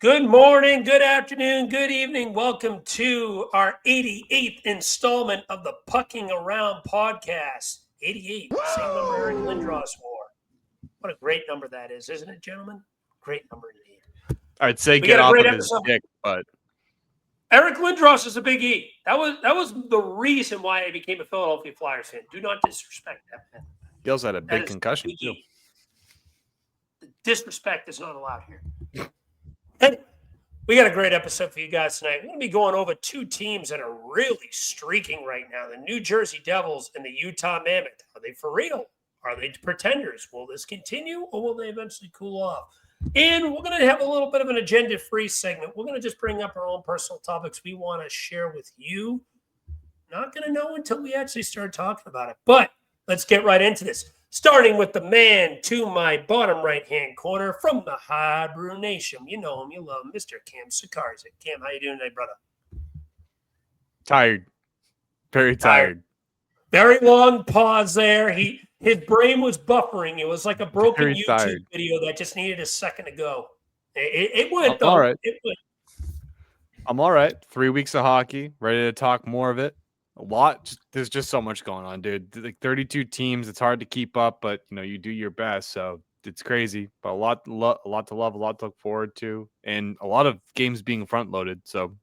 Good morning, good afternoon, good evening. Welcome to our 88th installment of the Pucking Around podcast. 88, same number Eric Lindros wore. What a great number that is, isn't it, gentlemen? Great number indeed. I'd say get off of his dick, but Eric Lindros is a big E. That was the reason why I became a Philadelphia Flyers fan. Do not disrespect that man. He also had a big concussion too. The disrespect is not allowed here. And we got a great episode for you guys tonight. We're going to be going over two teams that are really streaking right now. The New Jersey Devils and the Utah Mammoth. Are they for real? Are they pretenders? Will this continue or will they eventually cool off? And we're going to have a little bit of an agenda-free segment. We're going to just bring up our own personal topics we want to share with you. Not going to know until we actually start talking about it. But let's get right into this. Starting with the man to my bottom right-hand corner from the Hard Brew Nation. You know him, you love him, Mr. Cam Sakarzik. Cam, how you doing today, brother? Tired. Very tired. Very long pause there. His brain was buffering. It was like a broken Very YouTube tired. video that just needed a second to go. It went, though. All right. It went. I'm all right. 3 weeks of hockey. Ready to talk more of it. A lot. There's just so much going on, dude. Like 32 teams. It's hard to keep up, but you do your best. So it's crazy, but a lot to love, a lot to look forward to, and a lot of games being front loaded. So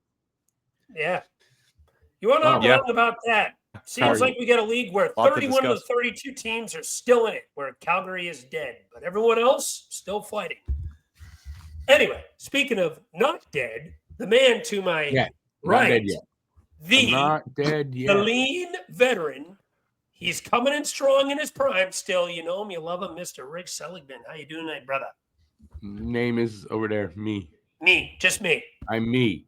Yeah. You are not wrong about that. Seems like we got a league where 31 of the 32 teams are still in it, where Calgary is dead, but everyone else still fighting. Anyway, speaking of not dead, the man to my right, the lean veteran, he's coming in strong in his prime still. You know him, you love him, Mr. Rick Seligman. How you doing tonight, brother? Name is over there, me. Me, just me. I'm me.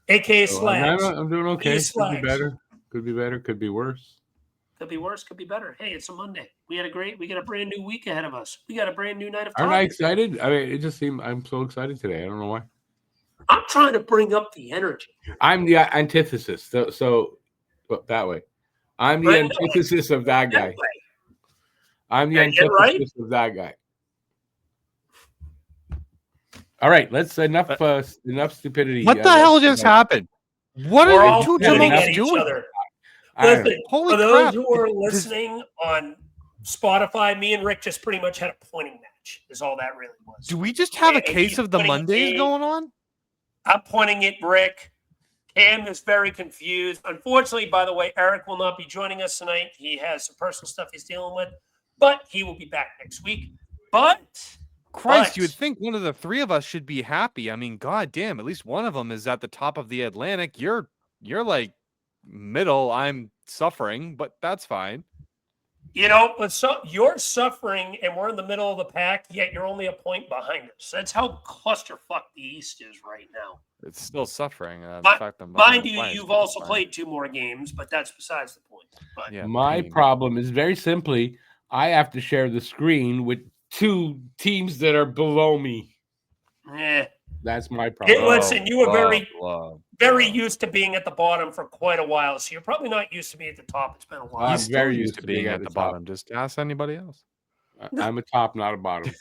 AKA Slags. I'm doing okay. Could be better. Could be better. Could be worse. Could be worse. Could be better. Hey, it's a Monday. We got a brand new week ahead of us. We got a brand new night of Aren't I excited? I mean, it just seemed I'm so excited today. I don't know why. I'm trying to bring up the energy. I'm the antithesis. So that way. I'm the antithesis of that guy. I'm the antithesis of that guy. All right, let's enough stupidity. What the hell just happened? What are you two gentlemen doing? Listen, for those who are listening on Spotify, me and Rick just pretty much had a pointing match. Is all that really was. Do we just have a case of the Mondays going on? I'm pointing at Rick. Cam is very confused. Unfortunately, by the way, Eric will not be joining us tonight. He has some personal stuff he's dealing with, but he will be back next week. Christ, you would think one of the three of us should be happy. I mean, goddamn, at least one of them is at the top of the Atlantic. You're like middle. I'm suffering, but that's fine. But you're suffering, and we're in the middle of the pack, yet you're only a point behind us. That's how clusterfuck the East is right now. It's still suffering. Mind you, you've also played 2 more games, but that's besides the point. But yeah, my problem is very simply, I have to share the screen with 2 teams that are below me. Yeah. That's my problem. Hey, listen, you were very used to being at the bottom for quite a while, so you're probably not used to being at the top. It's been a while. I'm very used to being at the bottom. Just ask anybody else. I'm a top, not a bottom.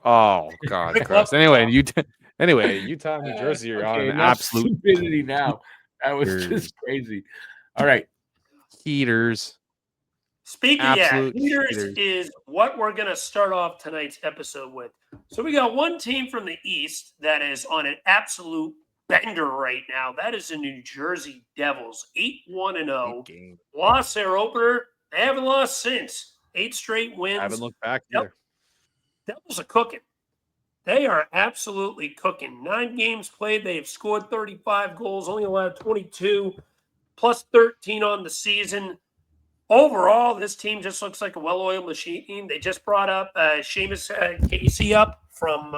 Oh, God. Anyway, Utah, New Jersey, you're on an absolute stupidity now. That was just crazy. All right. Heaters. Speaking of heaters is what we're going to start off tonight's episode with. So we got one team from the East that is on an absolute bender right now. That is the New Jersey Devils, 8-1-0. Lost their opener. They haven't lost since. 8 straight wins. I haven't looked back either. Devils are cooking. They are absolutely cooking. 9 games played. They have scored 35 goals, only allowed 22, plus 13 on the season. Overall, this team just looks like a well-oiled machine. They just brought up Seamus Casey up from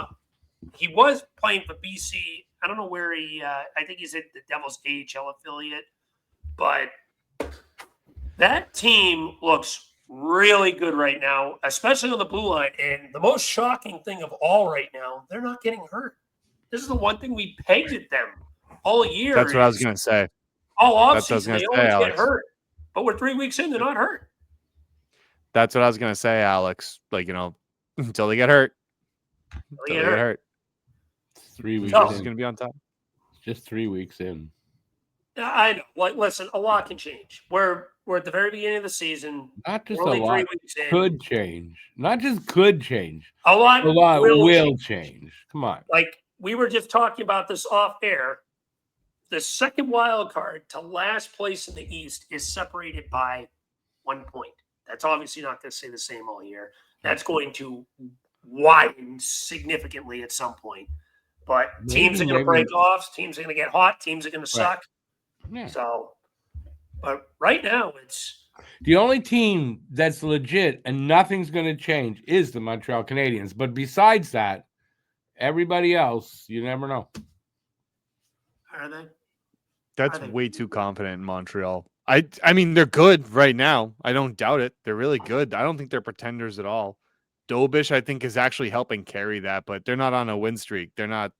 he was playing for BC. I don't know where I think he's at the Devils AHL affiliate. But that team looks really good right now, especially on the blue line. And the most shocking thing of all right now, they're not getting hurt. This is the one thing we pegged at them all year. That's what I was going to say. All offseason, they always get hurt. But we're 3 weeks in, they're not hurt. That's what I was going to say, Alex. Until they get hurt. Until they get hurt. 3 weeks. No. Jersey's going to be on top. Just 3 weeks in. I know. Like, listen, a lot can change. We're at the very beginning of the season. Not just We're a only 3 lot weeks in. could change. Not just could change. A lot will change. Come on. Like, we were just talking about this off air. The second wild card to last place in the East is separated by 1 point. That's obviously not going to stay the same all year. That's going to widen significantly at some point. But teams are going to break off. Teams are going to get hot. Teams are going to suck. Yeah. So, but right now it's the only team that's legit and nothing's going to change is the Montreal Canadiens. But besides that, everybody else, you never know. Are they? That's way too confident in Montreal. I mean, they're good right now. I don't doubt it. They're really good. I don't think they're pretenders at all. Dobish, I think, is actually helping carry that, but they're not on a win streak. They're not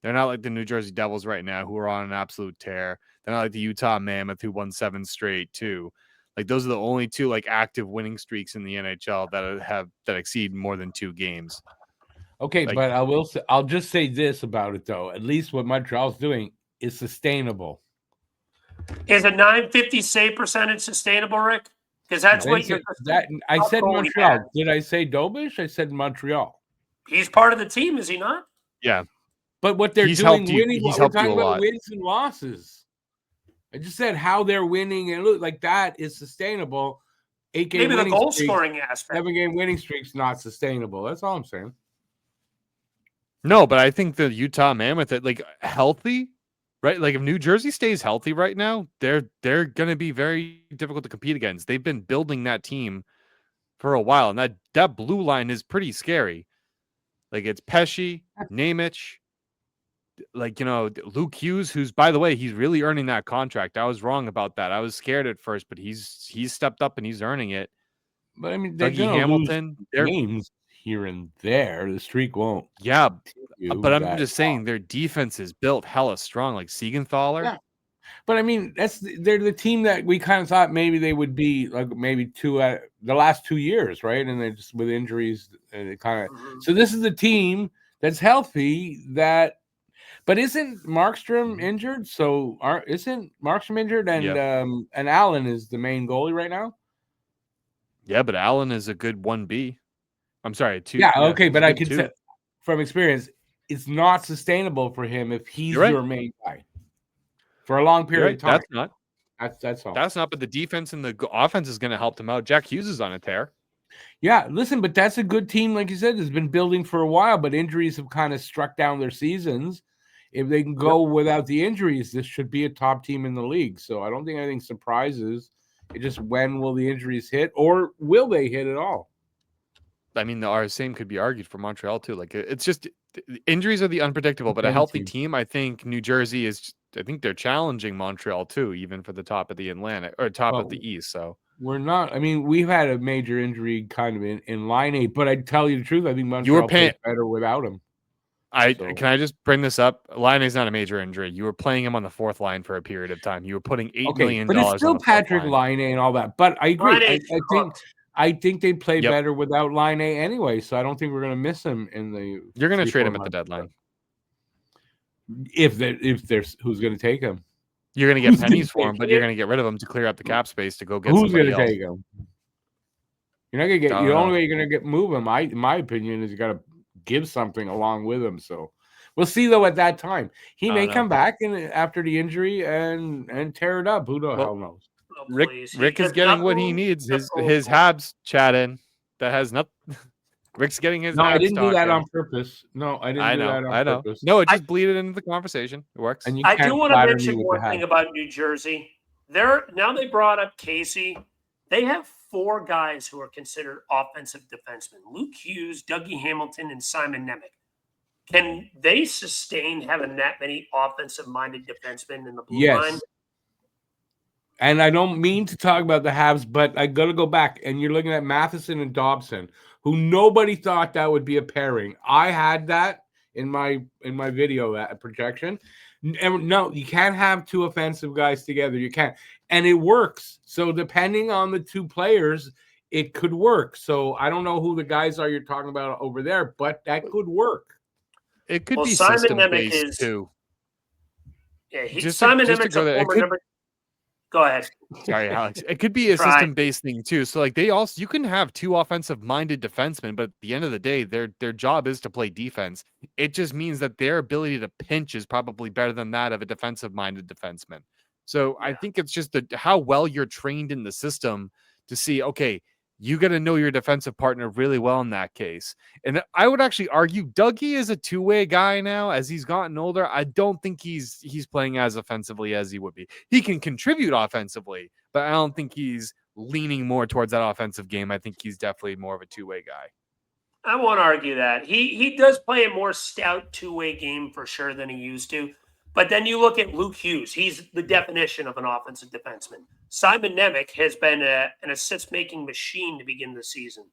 like the New Jersey Devils right now, who are on an absolute tear. They're not like the Utah Mammoth, who won 7 straight too. Like, those are the only two like active winning streaks in the NHL that exceed more than 2 games. Okay, Like, but I'll just say this about it though. At least what Montreal's doing is sustainable. Is a 950 save percentage sustainable, Rick? Because that's what you're. I said Montreal. Did I say Dobish? I said Montreal. He's part of the team, is he not? Yeah, but what they're doing, winning. He's we're helped talking you a about lot. wins and losses. I just said how they're winning, and look like that is sustainable. 8-game maybe the goal streak, scoring aspect. 7-game winning streak's not sustainable. That's all I'm saying. No, but I think the Utah Mammoth, like, healthy, right? Like, if New Jersey stays healthy right now, they're going to be very difficult to compete against. They've been building that team for a while, and that blue line is pretty scary. Like, it's Pesci, Nemec, like, Luke Hughes, who's, by the way, he's really earning that contract. I was wrong about that. I was scared at first, but he's stepped up and he's earning it. But I mean, they're Dougie Hamilton, lose games here and there. The streak won't. Yeah, but I'm just saying their defense is built hella strong, like Siegenthaler. Yeah. But I mean, they're the team that we kind of thought maybe they would be, like maybe the last 2 years, right? And they just with injuries, and it kind of. So this is the team that's healthy. But isn't Markstrom injured? So isn't Markstrom injured? And and Allen is the main goalie right now. Yeah, but Allen is a good 1B. I'm sorry, 2. Yeah, okay, but I can say from experience, it's not sustainable for him if he's your main guy for a long period of time. That's not. That's all. That's not. But the defense and the offense is going to help them out. Jack Hughes is on a tear. Yeah, listen, but that's a good team, like you said, has been building for a while. But injuries have kind of struck down their seasons. If they can go without the injuries, this should be a top team in the league. So I don't think anything surprises. It's just when will the injuries hit, or will they hit at all? I mean, the same could be argued for Montreal too. Like, it's just injuries are the unpredictable, but a healthy team. I think New Jersey is. I think they're challenging Montreal too, even for the top of the Atlantic or top of the East. So we're not. I mean, we've had a major injury kind of in line 8, but I tell you the truth, I think Montreal plays better without him. Can I just bring this up? Line is not a major injury. You were playing him on the 4th line for a period of time. You were putting $8 million. But it's still Patrick Line and all that. But I agree. I think they play better without Line A anyway. So I don't think we're going to miss him in the. You're going to trade him at the deadline. If there's who's going to take him, you're going to get pennies for him, but you're going to get rid of him to clear up the cap space to go get. Who's going to take him? You're not going to get. The only way you're going to move him, in my opinion, is you got to give something along with him. So we'll see though. At that time, he may come back after the injury and tear it up. Who the hell knows? Rick is getting what he needs. His Habs chat in that has nothing. Rick's getting his. No, I didn't do that on purpose. No, I didn't do that on purpose. No, it just bleeded into the conversation. It works. And I do want to mention one thing about New Jersey. Now they brought up Casey. They have 4 guys who are considered offensive defensemen: Luke Hughes, Dougie Hamilton, and Simon Nemec. Can they sustain having that many offensive-minded defensemen in the blue line? And I don't mean to talk about the Habs, but I got to go back. And you're looking at Matheson and Dobson, who nobody thought that would be a pairing. I had that in my video, that projection. No, you can't have 2 offensive guys together. You can't. And it works. So depending on the 2 players, it could work. So I don't know who the guys are you're talking about over there, but that could work. It could Well, be Simon system Nemec based is too. Simon Just to Nemec's a go there, it former could. number. Go ahead. Sorry, Alex. It could be a Try. system-based thing too. So like you can have two offensive-minded defensemen, but at the end of the day, their job is to play defense. It just means that their ability to pinch is probably better than that of a defensive-minded defenseman. So I think it's just how well you're trained in the system to see, okay, you got to know your defensive partner really well in that case. And I would actually argue Dougie is a two-way guy now as he's gotten older. I don't think he's playing as offensively as he would be. He can contribute offensively, but I don't think he's leaning more towards that offensive game. I think he's definitely more of a two-way guy. I won't argue that. He does play a more stout two-way game for sure than he used to. But then you look at Luke Hughes. He's the definition of an offensive defenseman. Simon Nemec has been an assist-making machine to begin the season.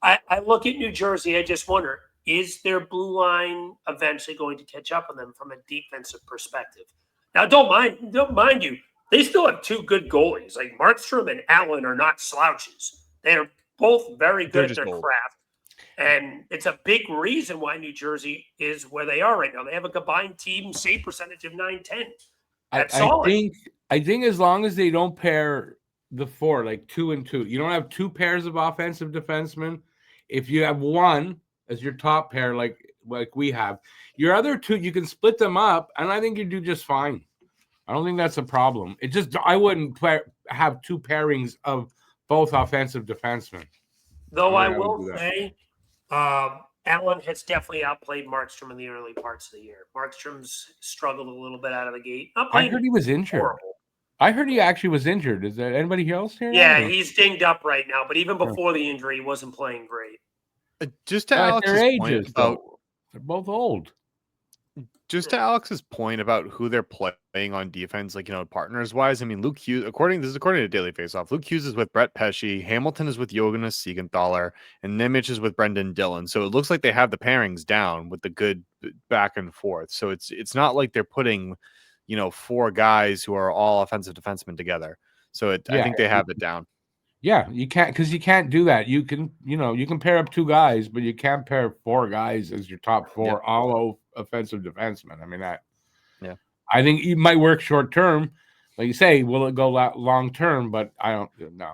I look at New Jersey. I just wonder, is their blue line eventually going to catch up on them from a defensive perspective? Now, don't mind you, they still have two good goalies. Like Markstrom and Allen are not slouches. They are both very good at their craft. And it's a big reason why New Jersey is where they are right now. They have a combined team save percentage of 910. That's solid. I think as long as they don't pair the four, like 2 and 2, you don't have two pairs of offensive defensemen. If you have one as your top pair, like we have, your other two, you can split them up, and I think you do just fine. I don't think that's a problem. It just I wouldn't have two pairings of both offensive defensemen. Though I will say, Allen has definitely outplayed Markstrom in the early parts of the year. Markstrom's struggled a little bit out of the gate. I heard he was injured. Horrible. I heard he actually was injured. Is there anybody else here? Yeah, he's dinged up right now. But even before the injury, he wasn't playing great. Just to Alex's point about they're both old. Just to Alex's point about who they're playing on defense, like, partners wise, I mean, Luke Hughes, according to Daily Faceoff, Luke Hughes is with Brett Pesce, Hamilton is with Jonas Siegenthaler, and Nemec is with Brendan Dillon. So it looks like they have the pairings down with the good back and forth. So it's not like they're putting, four guys who are all offensive defensemen together. So I think they have it down. Yeah, you can't do that. You can pair up two guys, but you can't pair four guys as your top four, all offensive defensemen. I mean I think it might work short term, like you say. Will it go long term? But I don't know.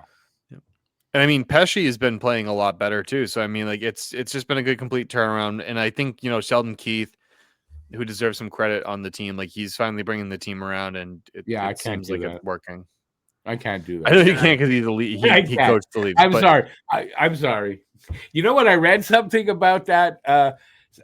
And I mean, Pesce has been playing a lot better too. So I mean, like it's just been a good complete turnaround. And I think Sheldon Keefe, who deserves some credit on the team, like he's finally bringing the team around, and it seems like it's working. I can't do that. I know you can't because he's the lead. He coached the league. Sorry. I'm sorry. You know what? I read something about that.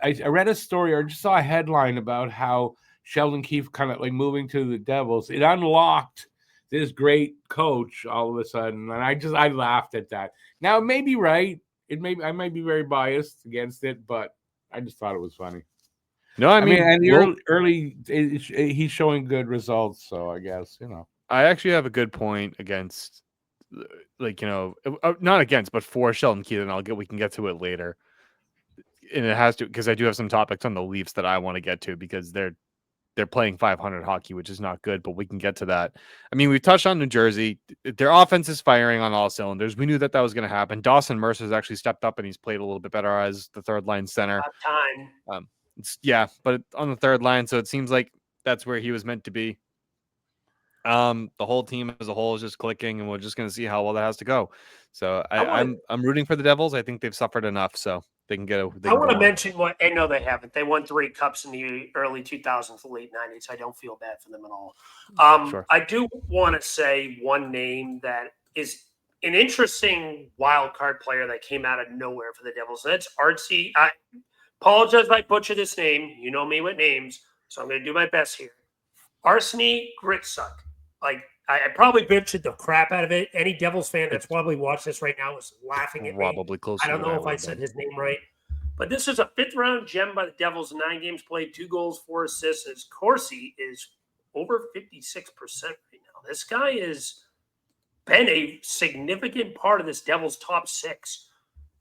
I read a story or just saw a headline about how Sheldon Keefe kind of like moving to the Devils. It unlocked this great coach all of a sudden, and I laughed at that. Now it may be right. I might be very biased against it, but I just thought it was funny. No, I mean, and the early he's showing good results, so I guess I actually have a good point against, not against, but for Sheldon Keefe, and we can get to it later. And it has to, because I do have some topics on the Leafs that I want to get to because they're playing 500 hockey, which is not good, but we can get to that. I mean, we touched on New Jersey. Their offense is firing on all cylinders. We knew that was going to happen. Dawson Mercer's actually stepped up and he's played a little bit better as the third line center. Time. But on the third line, so it seems like that's where he was meant to be. The whole team as a whole is just clicking, and we're just going to see how well that has to go. So I'm rooting for the Devils. I think they've suffered enough, so they can get a. I want to mention what I know they haven't. They won 3 cups in the early 2000s, the late 90s. I don't feel bad for them at all. Sure. I do want to say one name that is an interesting wild card player that came out of nowhere for the Devils. And that's Artsy. I apologize if I butcher this name. You know me with names, so I'm going to do my best here. Arseny Gritsuk. Like, I probably butchered the crap out of it. Any Devils fan that's probably watched this right now is laughing at me. Probably close. I don't know if I said his name right. But this is a 5th-round gem by the Devils. 9 games played, 2 goals, 4 assists. His Corsi is over 56% right now. This guy has been a significant part of this Devils top 6.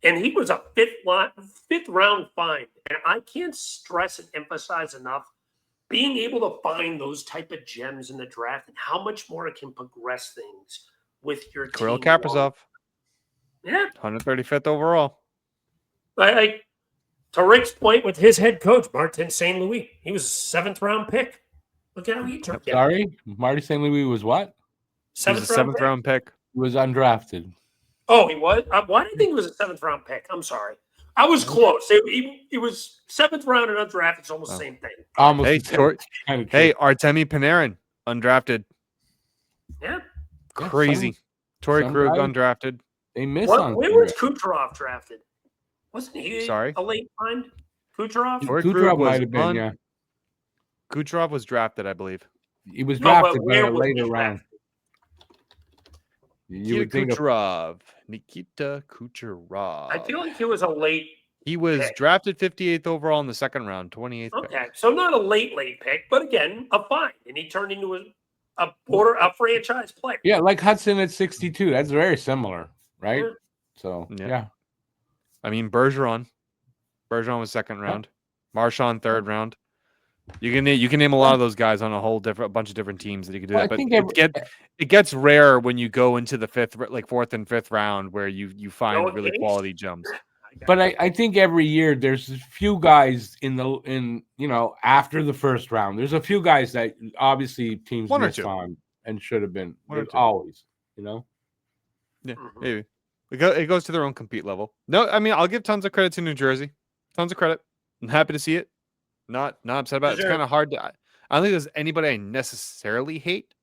And he was a 5th-round find. And I can't stress and emphasize enough being able to find those type of gems in the draft and how much more it can progress things with your Kirill team. Kaprizov. Yeah. 135th overall. To to Rick's point with his head coach, Martin St. Louis, he was a 7th round pick. Look at how he turned out. Sorry, Marty St. Louis was what? He was a 7th round pick. He was undrafted. Oh, he was? Why did I think he was a 7th round pick? I'm sorry. I was close. It was 7th round and undrafted. It's almost the same thing. Almost. Hey, Artemi Panarin, undrafted. Yeah. Crazy. Torrey Krug, undrafted. They missed on. When was Kucherov drafted? Wasn't he a late find? Kucherov? Kucherov might have been, yeah. Kucherov was drafted, I believe. He was drafted in a later round. Nikita Kucherov. I feel like he was a late. He was drafted 58th overall in the 2nd round, 28th. Okay, pick. So not a late pick, but again, a find, and he turned into a franchise player. Yeah, like Hudson at 62. That's very similar, right? Yeah. So yeah. I mean, Bergeron was 2nd round. Marchand 3rd round. You can name a lot of those guys on a bunch of different teams that you could do that. But it gets rare when you go into the 4th and 5th round where you find really quality gems. But I think every year there's a few guys in after the 1st round. There's a few guys that obviously teams missed on and should have been always, Yeah, maybe. It goes to their own compete level. No, I mean, I'll give tons of credit to New Jersey. Tons of credit. I'm happy to see it. Not upset about it. It's kind of hard to. I don't think there's anybody I necessarily hate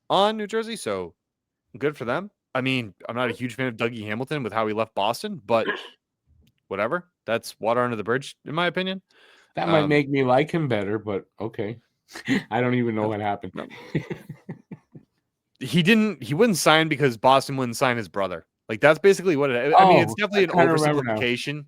on New Jersey, so good for them. I mean, I'm not a huge fan of Dougie Hamilton with how he left Boston, but whatever. That's water under the bridge, in my opinion. That might make me like him better, but okay. I don't even know what happened. No. He wouldn't sign because Boston wouldn't sign his brother. Like, that's basically what it is. I mean, it's definitely an oversimplification.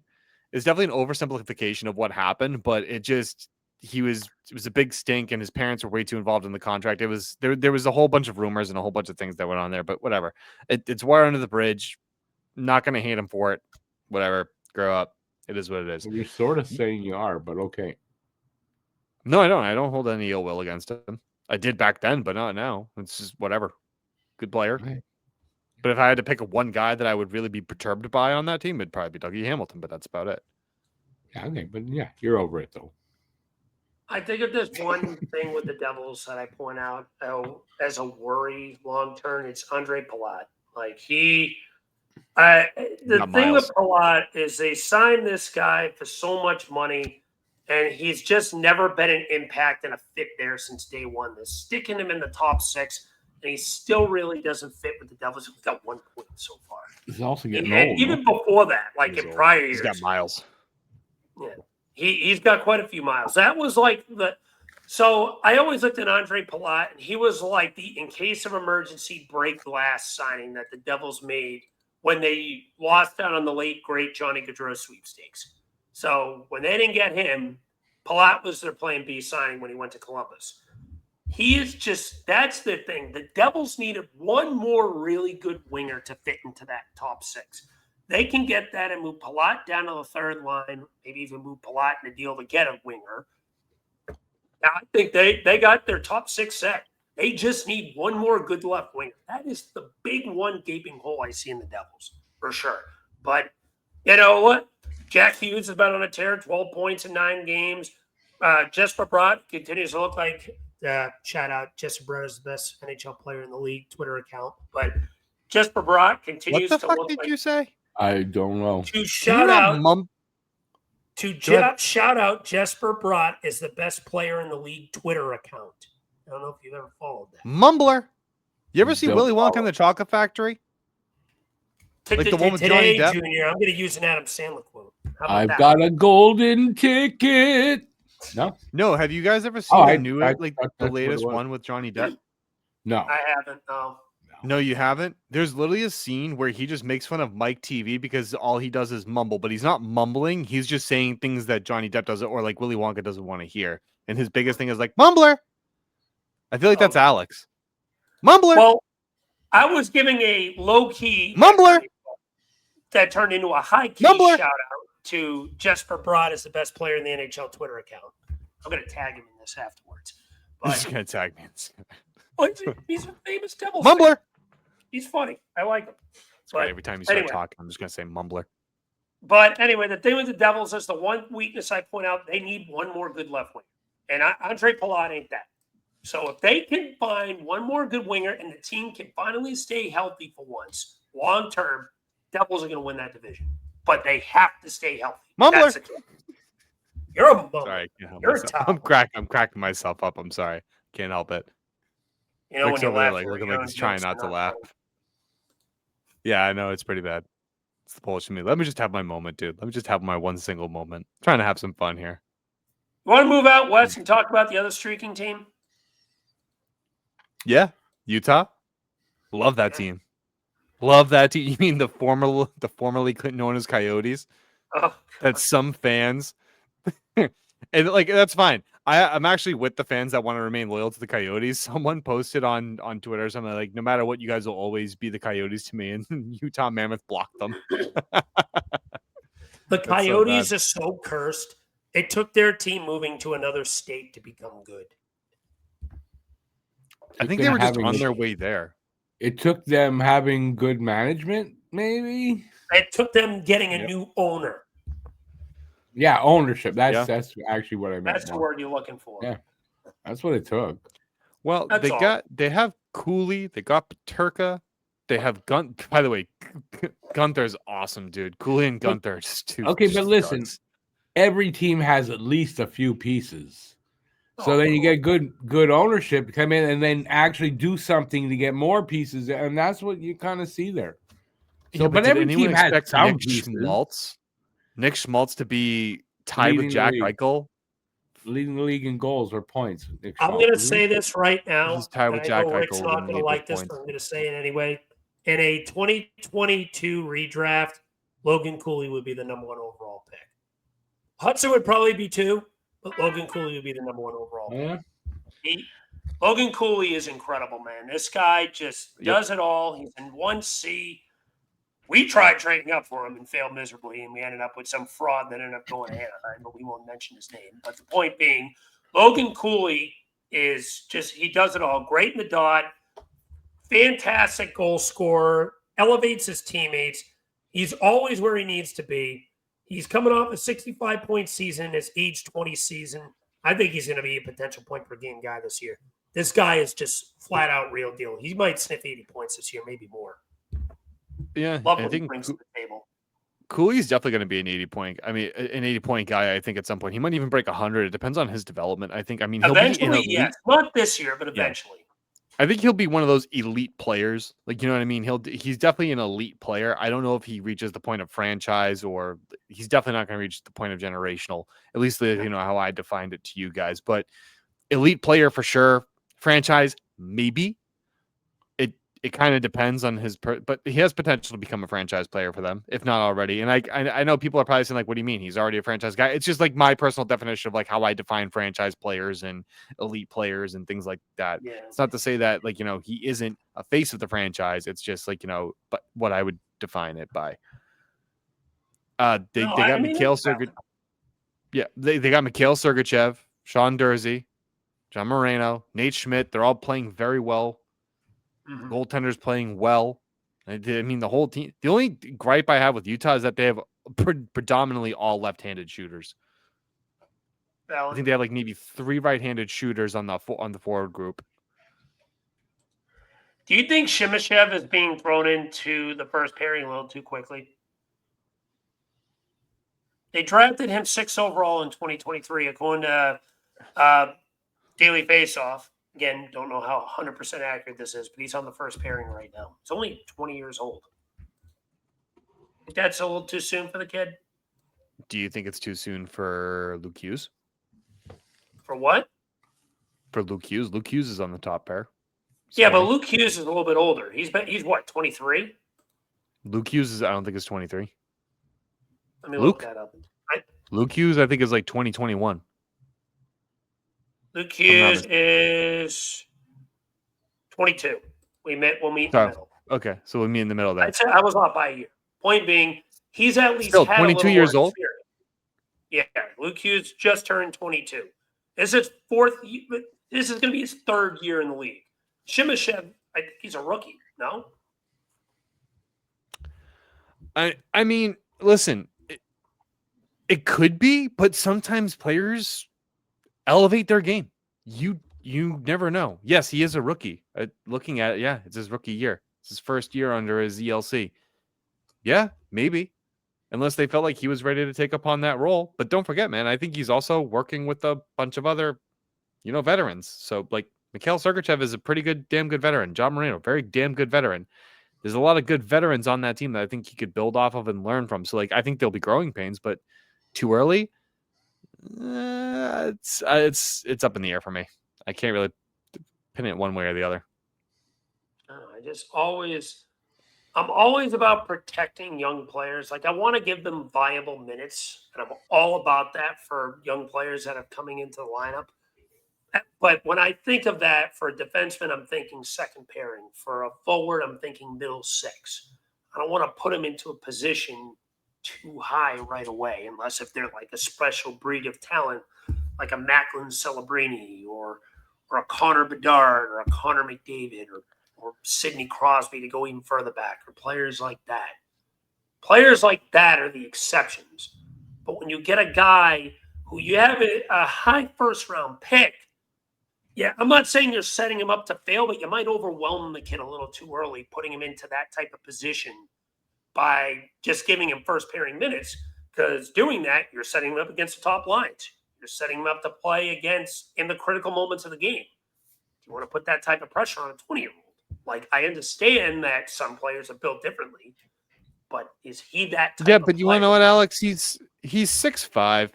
It's definitely an oversimplification of what happened, but it was a big stink, and his parents were way too involved in the contract. It was there was a whole bunch of rumors and a whole bunch of things that went on there, but whatever. It's water under the bridge. Not going to hate him for it. Whatever. Grow up. It is what it is. You're sort of saying you are, but okay. No, I don't. I don't hold any ill will against him. I did back then, but not now. It's just whatever. Good player. Right. But if I had to pick one guy that I would really be perturbed by on that team, it'd probably be Dougie Hamilton, but that's about it. Yeah, okay. But yeah, you're over it, though. I think if there's one thing with the Devils that I point out as a worry long-term, it's Andre Palat. Like, the thing with Palat is they signed this guy for so much money, and he's just never been an impact and a fit there since day one. They're sticking him in the top 6. And he still really doesn't fit with the Devils. He's got 1 point so far. He's also getting old. Even before that, like in prior years. He's got miles. Yeah. He's got quite a few miles. That was like so I always looked at Andre Palat, and he was like the in case of emergency break glass signing that the Devils made when they lost out on the late, great Johnny Gaudreau sweepstakes. So when they didn't get him, Palat was their plan B signing when he went to Columbus. He is that's the thing. The Devils needed one more really good winger to fit into that top 6. They can get that and move Palat down to the 3rd line, maybe even move Palat in a deal to get a winger. Now, I think they got their top 6 set. They just need one more good left winger. That is the big one gaping hole I see in the Devils, for sure. But you know what? Jack Hughes has been on a tear, 12 points in 9 games. Jesper Bratt continues to look like shout out, Jesper Bratt is the best NHL player in the league Twitter account. But Jesper Bratt continues to look like. What the fuck did you say? I don't know. Shout out Jesper Bratt is the best player in the league Twitter account. I don't know if you've ever followed that. Mumbler. You ever see Willy Wonka and the Chocolate Factory? Like the one with Johnny Depp? Junior, I'm going to use an Adam Sandler quote. I've got a golden ticket. No. Have you guys ever seen the latest one with Johnny Depp? No, I haven't. No, you haven't. There's literally a scene where he just makes fun of Mike TV because all he does is mumble, but he's not mumbling. He's just saying things that Johnny Depp doesn't, or like Willy Wonka doesn't want to hear. And his biggest thing is like mumbler. I feel like that's Alex. Mumbler. Well, I was giving a low key mumbler that turned into a high key shout out to Jesper Bratt as the best player in the NHL Twitter account. I'm going to tag him in this afterwards. He's going to tag me. He's a famous Devils mumbler. Fan. He's funny. I like him. But every time you start talking, I'm just going to say mumbler. But anyway, the thing with the Devils is the one weakness I point out, they need one more good left winger. And Andre Palat ain't that. So if they can find one more good winger and the team can finally stay healthy for once, long term, Devils are going to win that division. But they have to stay healthy. Mumbler. You're a mumbler. Sorry, I can't help You're myself. a top. I'm cracking myself up. I'm sorry. Can't help it. You know, Rick's when you over there laugh, looking like he's trying not to laugh. Yeah, I know it's pretty bad. It's the Polish in me. Let me just have my moment, dude. Let me just have my one single moment. I'm trying to have some fun here. You want to move out west and talk about the other streaking team? Yeah, Utah. Love that team. Love that team. You mean the formerly known as Coyotes? Oh, that's some fans, and like that's fine. I'm actually with the fans that want to remain loyal to the Coyotes. Someone posted on Twitter or something like, "No matter what, you guys will always be the Coyotes to me." And Utah Mammoth blocked them. The Coyotes are so cursed. It took their team moving to another state to become good. I think they were just on their way there. It took them having good management, maybe. It took them getting a new owner. Yeah, ownership. That's actually what I meant. That's the word you're looking for. Yeah, that's what it took. Well, they have Cooley, they got Paterka, they have By the way, Gunther's awesome, dude. Cooley and Gunther are just two. Okay, but listen, every team has at least a few pieces. So then you get good ownership to come in and then actually do something to get more pieces, and that's what you kind of see there. So, yeah, but every team has some pieces. Nick Schmaltz to be tied with Jack Eichel, leading the league in goals or points. I'm going to say this right now. He's tied with Jack Eichel. Rick's not going to like this, but I'm going to say it anyway. In a 2022 redraft, Logan Cooley would be the number 1 overall pick. Hudson would probably be 2, but Logan Cooley would be the number 1 overall pick. Logan Cooley is incredible, man. This guy just does it all. He's in 1C. We tried trading up for him and failed miserably, and we ended up with some fraud that ended up going to Anaheim, but we won't mention his name. But the point being, Logan Cooley is just, he does it all. Great in the dot, fantastic goal scorer, elevates his teammates. He's always where he needs to be. He's coming off a 65-point season, his age 20 season. I think he's going to be a potential point-per-game guy this year. This guy is just flat-out real deal. He might sniff 80 points this year, maybe more. Yeah, I think he brings to the table. Cooley's definitely going to be an 80-point guy. I think at some point he might even break 100. It depends on his development. I think. I mean, he'll eventually, be yes, not this year, but eventually. I think he'll be one of those elite players. Like, you know what I mean? He's definitely an elite player. I don't know if he reaches the point of franchise, or he's definitely not going to reach the point of generational. At least how I defined it to you guys. But elite player for sure. Franchise maybe. It kind of depends on but he has potential to become a franchise player for them, if not already. And I know people are probably saying, like, what do you mean? He's already a franchise guy. It's just like my personal definition of like how I define franchise players and elite players and things like that. Yeah. It's not to say that, like, he isn't a face of the franchise. It's just like, but what I would define it by. They got Mikhail Sergachev. Yeah, they got Mikhail Sergachev, Sean Dursey, John Moreno, Nate Schmidt. They're all playing very well. Mm-hmm. Goaltender's playing well. I mean, the whole team. The only gripe I have with Utah is that they have predominantly all left-handed shooters. I think they have like maybe 3 right-handed shooters on the forward group. Do you think Shemashev is being thrown into the first pairing a little too quickly? They drafted him 6th overall in 2023, according to Daily Faceoff. Again, don't know how 100% accurate this is, but he's on the first pairing right now. He's only 20 years old. Think that's a little too soon for the kid? Do you think it's too soon for Luke Hughes? For what? For Luke Hughes. Luke Hughes is on the top pair. Yeah, but Luke Hughes is a little bit older. He's what, 23? Luke Hughes I don't think is 23. Let me look that up. Luke Hughes, I think, is like 2021. Luke Hughes is 22. We'll meet in the middle. Okay, so we'll meet in the middle of that. I'd say I was off by a year. Point being, he's at least still had 22 years old. Yeah, Luke Hughes just turned 22. This is fourth. This is going to be his 3rd year in the league. Shemashev, I think he's a rookie. No. I mean, listen. It could be, but sometimes players elevate their game. You never know. Yes, he is a rookie. Looking at it, yeah, it's his rookie year. It's his first year under his ELC. Yeah, maybe. Unless they felt like he was ready to take upon that role. But don't forget, man, I think he's also working with a bunch of other, veterans. So like Mikhail Sergachev is a pretty damn good veteran. John Moreno, very damn good veteran. There's a lot of good veterans on that team that I think he could build off of and learn from. So like I think there'll be growing pains, but too early. It's up in the air for me. I can't really pin it one way or the other. I'm always about protecting young players. Like I want to give them viable minutes, and I'm all about that for young players that are coming into the lineup. But when I think of that for a defenseman, I'm thinking second pairing. For a forward, I'm thinking middle six. I don't want to put them into a position too high right away, unless if they're like a special breed of talent, like a Macklin Celebrini or a Connor Bedard or a Connor McDavid or Sidney Crosby to go even further back, or players like that. Players like that are the exceptions. But when you get a guy who you have a high first-round pick, yeah, I'm not saying you're setting him up to fail, but you might overwhelm the kid a little too early, putting him into that type of position by just giving him first pairing minutes, because doing that, you're setting him up against the top lines. You're setting him up to play against in the critical moments of the game. You want to put that type of pressure on a 20-year-old. Like, I understand that some players are built differently, but is he that type of but you player? want to know what, Alex? He's 6'5",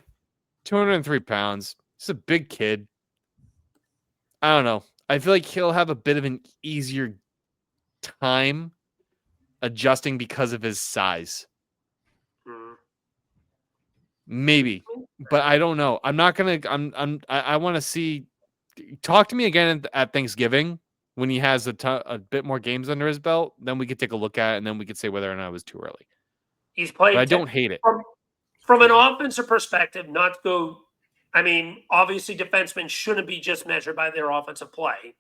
203 pounds. He's a big kid. I don't know. I feel like he'll have a bit of an easier time adjusting because of his size. Maybe, but I don't know. I'm not gonna. I want to see. Talk to me again at Thanksgiving when he has a bit more games under his belt. Then we could take a look at it, and then we could say whether or not it was too early. He's playing. But I don't hate it. From an offensive perspective, not to go. I mean, obviously, defensemen shouldn't be just measured by their offensive play,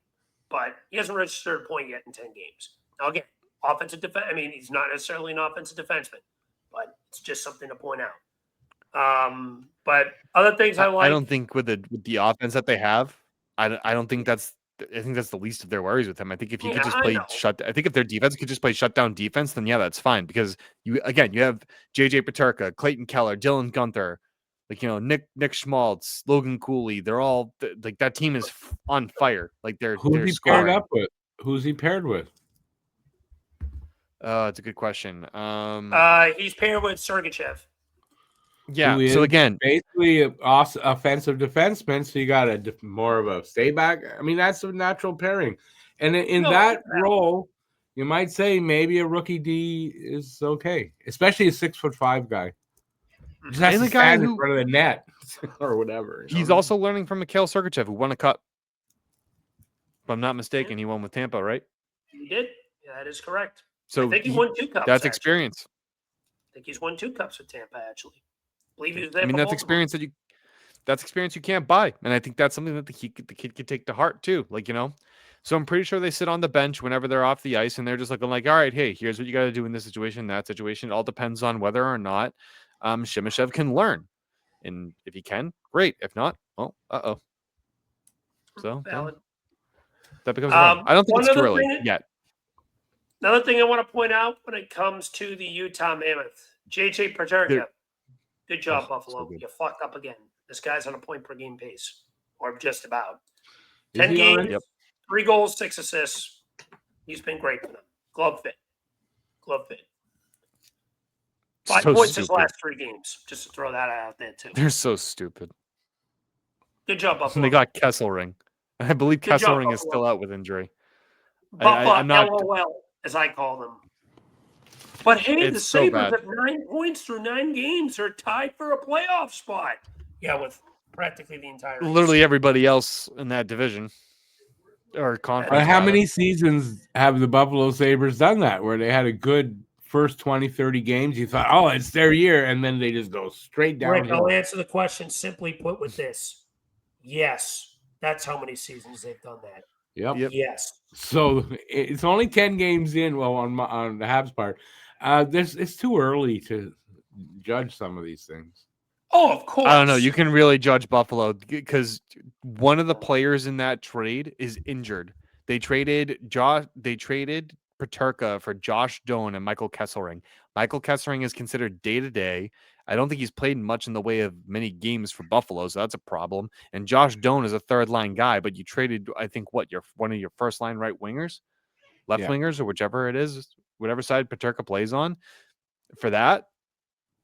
but he hasn't registered a point yet in 10 games. Now, again, offensive defense. I mean, he's not necessarily an offensive defenseman, but it's just something to point out. But other things I like. I don't think with the offense that they have, I don't think that's. I think that's the least of their worries with him. I think if he could just play I think if their defense could just play shutdown defense, then yeah, that's fine. Because you have JJ Peterka, Clayton Keller, Dylan Gunther, Nick Schmaltz, Logan Cooley. They're all like that team is on fire. Like they're Who's he paired up with? Who's he paired with? It's a good question. He's paired with Sergachev. Yeah. So again, basically an offensive defenseman. So you got more of a stay back. I mean, that's a natural pairing. And in that role, you might say maybe a rookie D is okay, especially a 6'5" guy. Just has to stand in front of the net or whatever. He's also learning from Mikhail Sergachev, who won a cup. If I'm not mistaken, he won with Tampa, right? He did. Yeah, that is correct. So I think he won 2 cups. That's experience. I think he's won 2 cups with Tampa, actually. I believe he was there. I mean, that's experience you can't buy, and I think that's something that the kid could take to heart too. So I'm pretty sure they sit on the bench whenever they're off the ice, and they're just looking like, all right, hey, here's what you got to do in this situation, that situation. It all depends on whether or not Shemashev can learn, and if he can, great. If not, well, So that becomes I don't think it's too early yet. Another thing I want to point out when it comes to the Utah Mammoth, JJ Peterka. Good job, Buffalo. You fucked up again. This guy's on a point per game pace, or just about. 10 games, 3 goals, 6 assists. He's been great for them. Glove fit. 5 points his last 3 games. Just to throw that out there, too. They're so stupid. Good job, Buffalo. And they got Kesselring. I believe Kesselring is still out with injury. Buffalo, LOL, as I call them. But hey, the Sabres at 9 points through 9 games are tied for a playoff spot. Yeah, with practically the entire literally everybody else in that division or conference. How many seasons have the Buffalo Sabres done that, where they had a good first 20, 30 games? You thought, oh, it's their year, and then they just go straight down. Rick, I'll answer the question simply put with this. Yes, that's how many seasons they've done that. Yep. Yes. So it's only 10 games in. Well, on the Habs part, it's too early to judge some of these things. Oh, of course. I don't know. You can really judge Buffalo because one of the players in that trade is injured. They traded Paterka for Josh Doan and Michael Kesselring. Michael Kesselring is considered day-to-day. I don't think he's played much in the way of many games for Buffalo, so that's a problem. And Josh Doan is a third-line guy, but you traded, I think, one of your first-line right wingers, left wingers, or whichever it is, whatever side Paterka plays on, for that.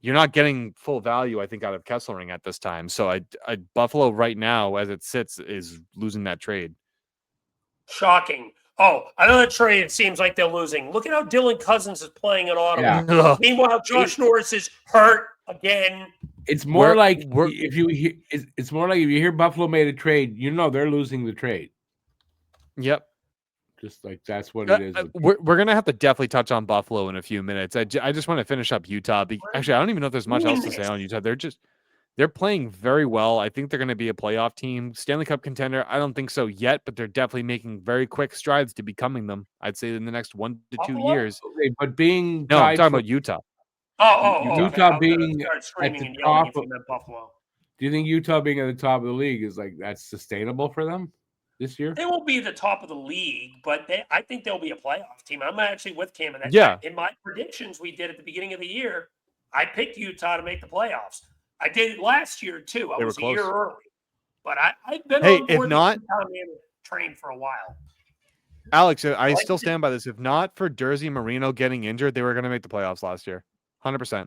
You're not getting full value, I think, out of Kesselring at this time. So I Buffalo right now, as it sits, is losing that trade. Shocking. Oh, another trade. It seems like they're losing. Look at how Dylan Cousins is playing in Ottawa. Yeah. Meanwhile, Josh Norris is hurt again. It's more like if you hear, it's more like if you hear Buffalo made a trade, you know they're losing the trade. Yep. Just like that's what it is. We're gonna have to definitely touch on Buffalo in a few minutes. I just want to finish up Utah. Actually, I don't even know if there's much else to say on Utah. They're playing very well. I think they're going to be a playoff team, Stanley Cup contender. I don't think so yet, but they're definitely making very quick strides to becoming them. I'd say in the next 1 to 2 years. Okay, but being no, I'm talking about Utah. Utah being at the top of Buffalo. Do you think Utah being at the top of the league is like that's sustainable for them this year? They won't be at the top of the league, but I think they'll be a playoff team. I'm actually with Cam in that. Yeah. In my predictions we did at the beginning of the year, I picked Utah to make the playoffs. I did it last year too. I was a year early, but I've been on board the Utah Mammoth train for a while. Alex, I still stand by this. If not for Jersey Marino getting injured, they were going to make the playoffs last year, 100%.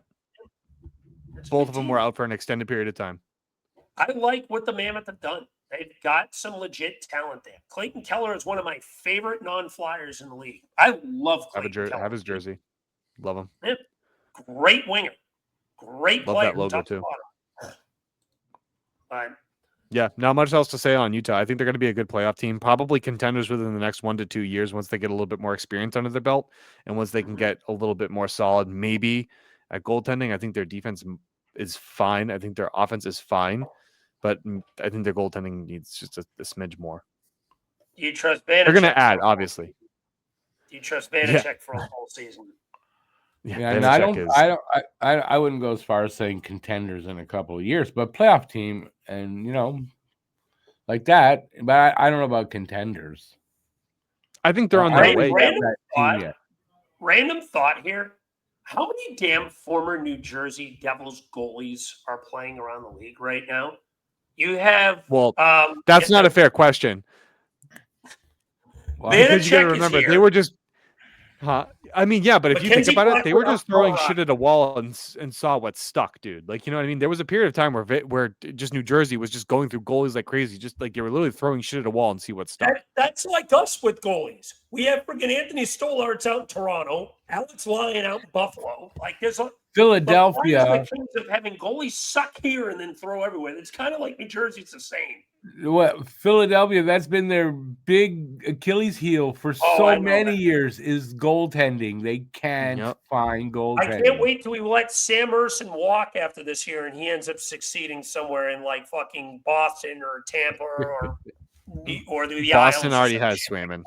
Both of them were out for an extended period of time. I like what the Mammoth have done. They've got some legit talent there. Clayton Keller is one of my favorite non-flyers in the league. I love Clayton Keller. Have his jersey. Love him. Yeah. Great winger. Great player. Love that logo too. But yeah, not much else to say on Utah. I think they're going to be a good playoff team, probably contenders within the next 1 to 2 years once they get a little bit more experience under their belt and once they can get a little bit more solid. Maybe at goaltending, I think their defense is fine. I think their offense is fine, but I think their goaltending needs just a smidge more. Do you trust Banachek? They're going to add, obviously. Do you trust Banachek for a whole season? Yeah, and I wouldn't go as far as saying contenders in a couple of years, but playoff team and like that. But I don't know about contenders. I think they're on their way. Random thought here. How many damn former New Jersey Devils goalies are playing around the league right now? You have that's not a fair question. Because you got to remember they were just I mean, yeah, but if you think about it, they were just throwing shit at a wall and saw what stuck, dude. Like, you know what I mean? There was a period of time where just New Jersey was just going through goalies like crazy, just like they were literally throwing shit at a wall and see what stuck. That's like us with goalies. We have freaking Anthony Stolarz out in Toronto, Alex Lyon out in Buffalo. Like there's Philadelphia of having goalies suck here and then throw everywhere. It's kind of like New Jersey's the same. What Philadelphia? That's been their big Achilles heel for so many years. Is goaltending. They can't find goaltending. I can't wait till we let Sam Ersson walk after this year, and he ends up succeeding somewhere in like fucking Boston or Tampa or the Boston Isles already has Swayman.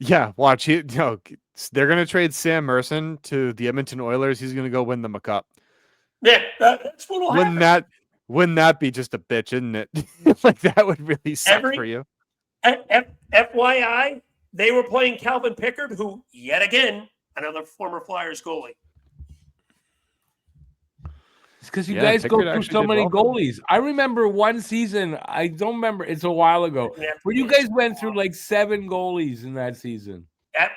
Yeah, watch. They're going to trade Sam Ersson to the Edmonton Oilers. He's going to go win them a cup. Yeah, that's what'll happen. Wouldn't that be just a bitch, isn't it? Like that would really suck for you. FYI, they were playing Calvin Pickard, who yet again another former Flyers goalie. It's because you guys go through so many goalies. I remember one season. I don't remember. It's a while ago. Where you guys went through like 7 goalies in that season.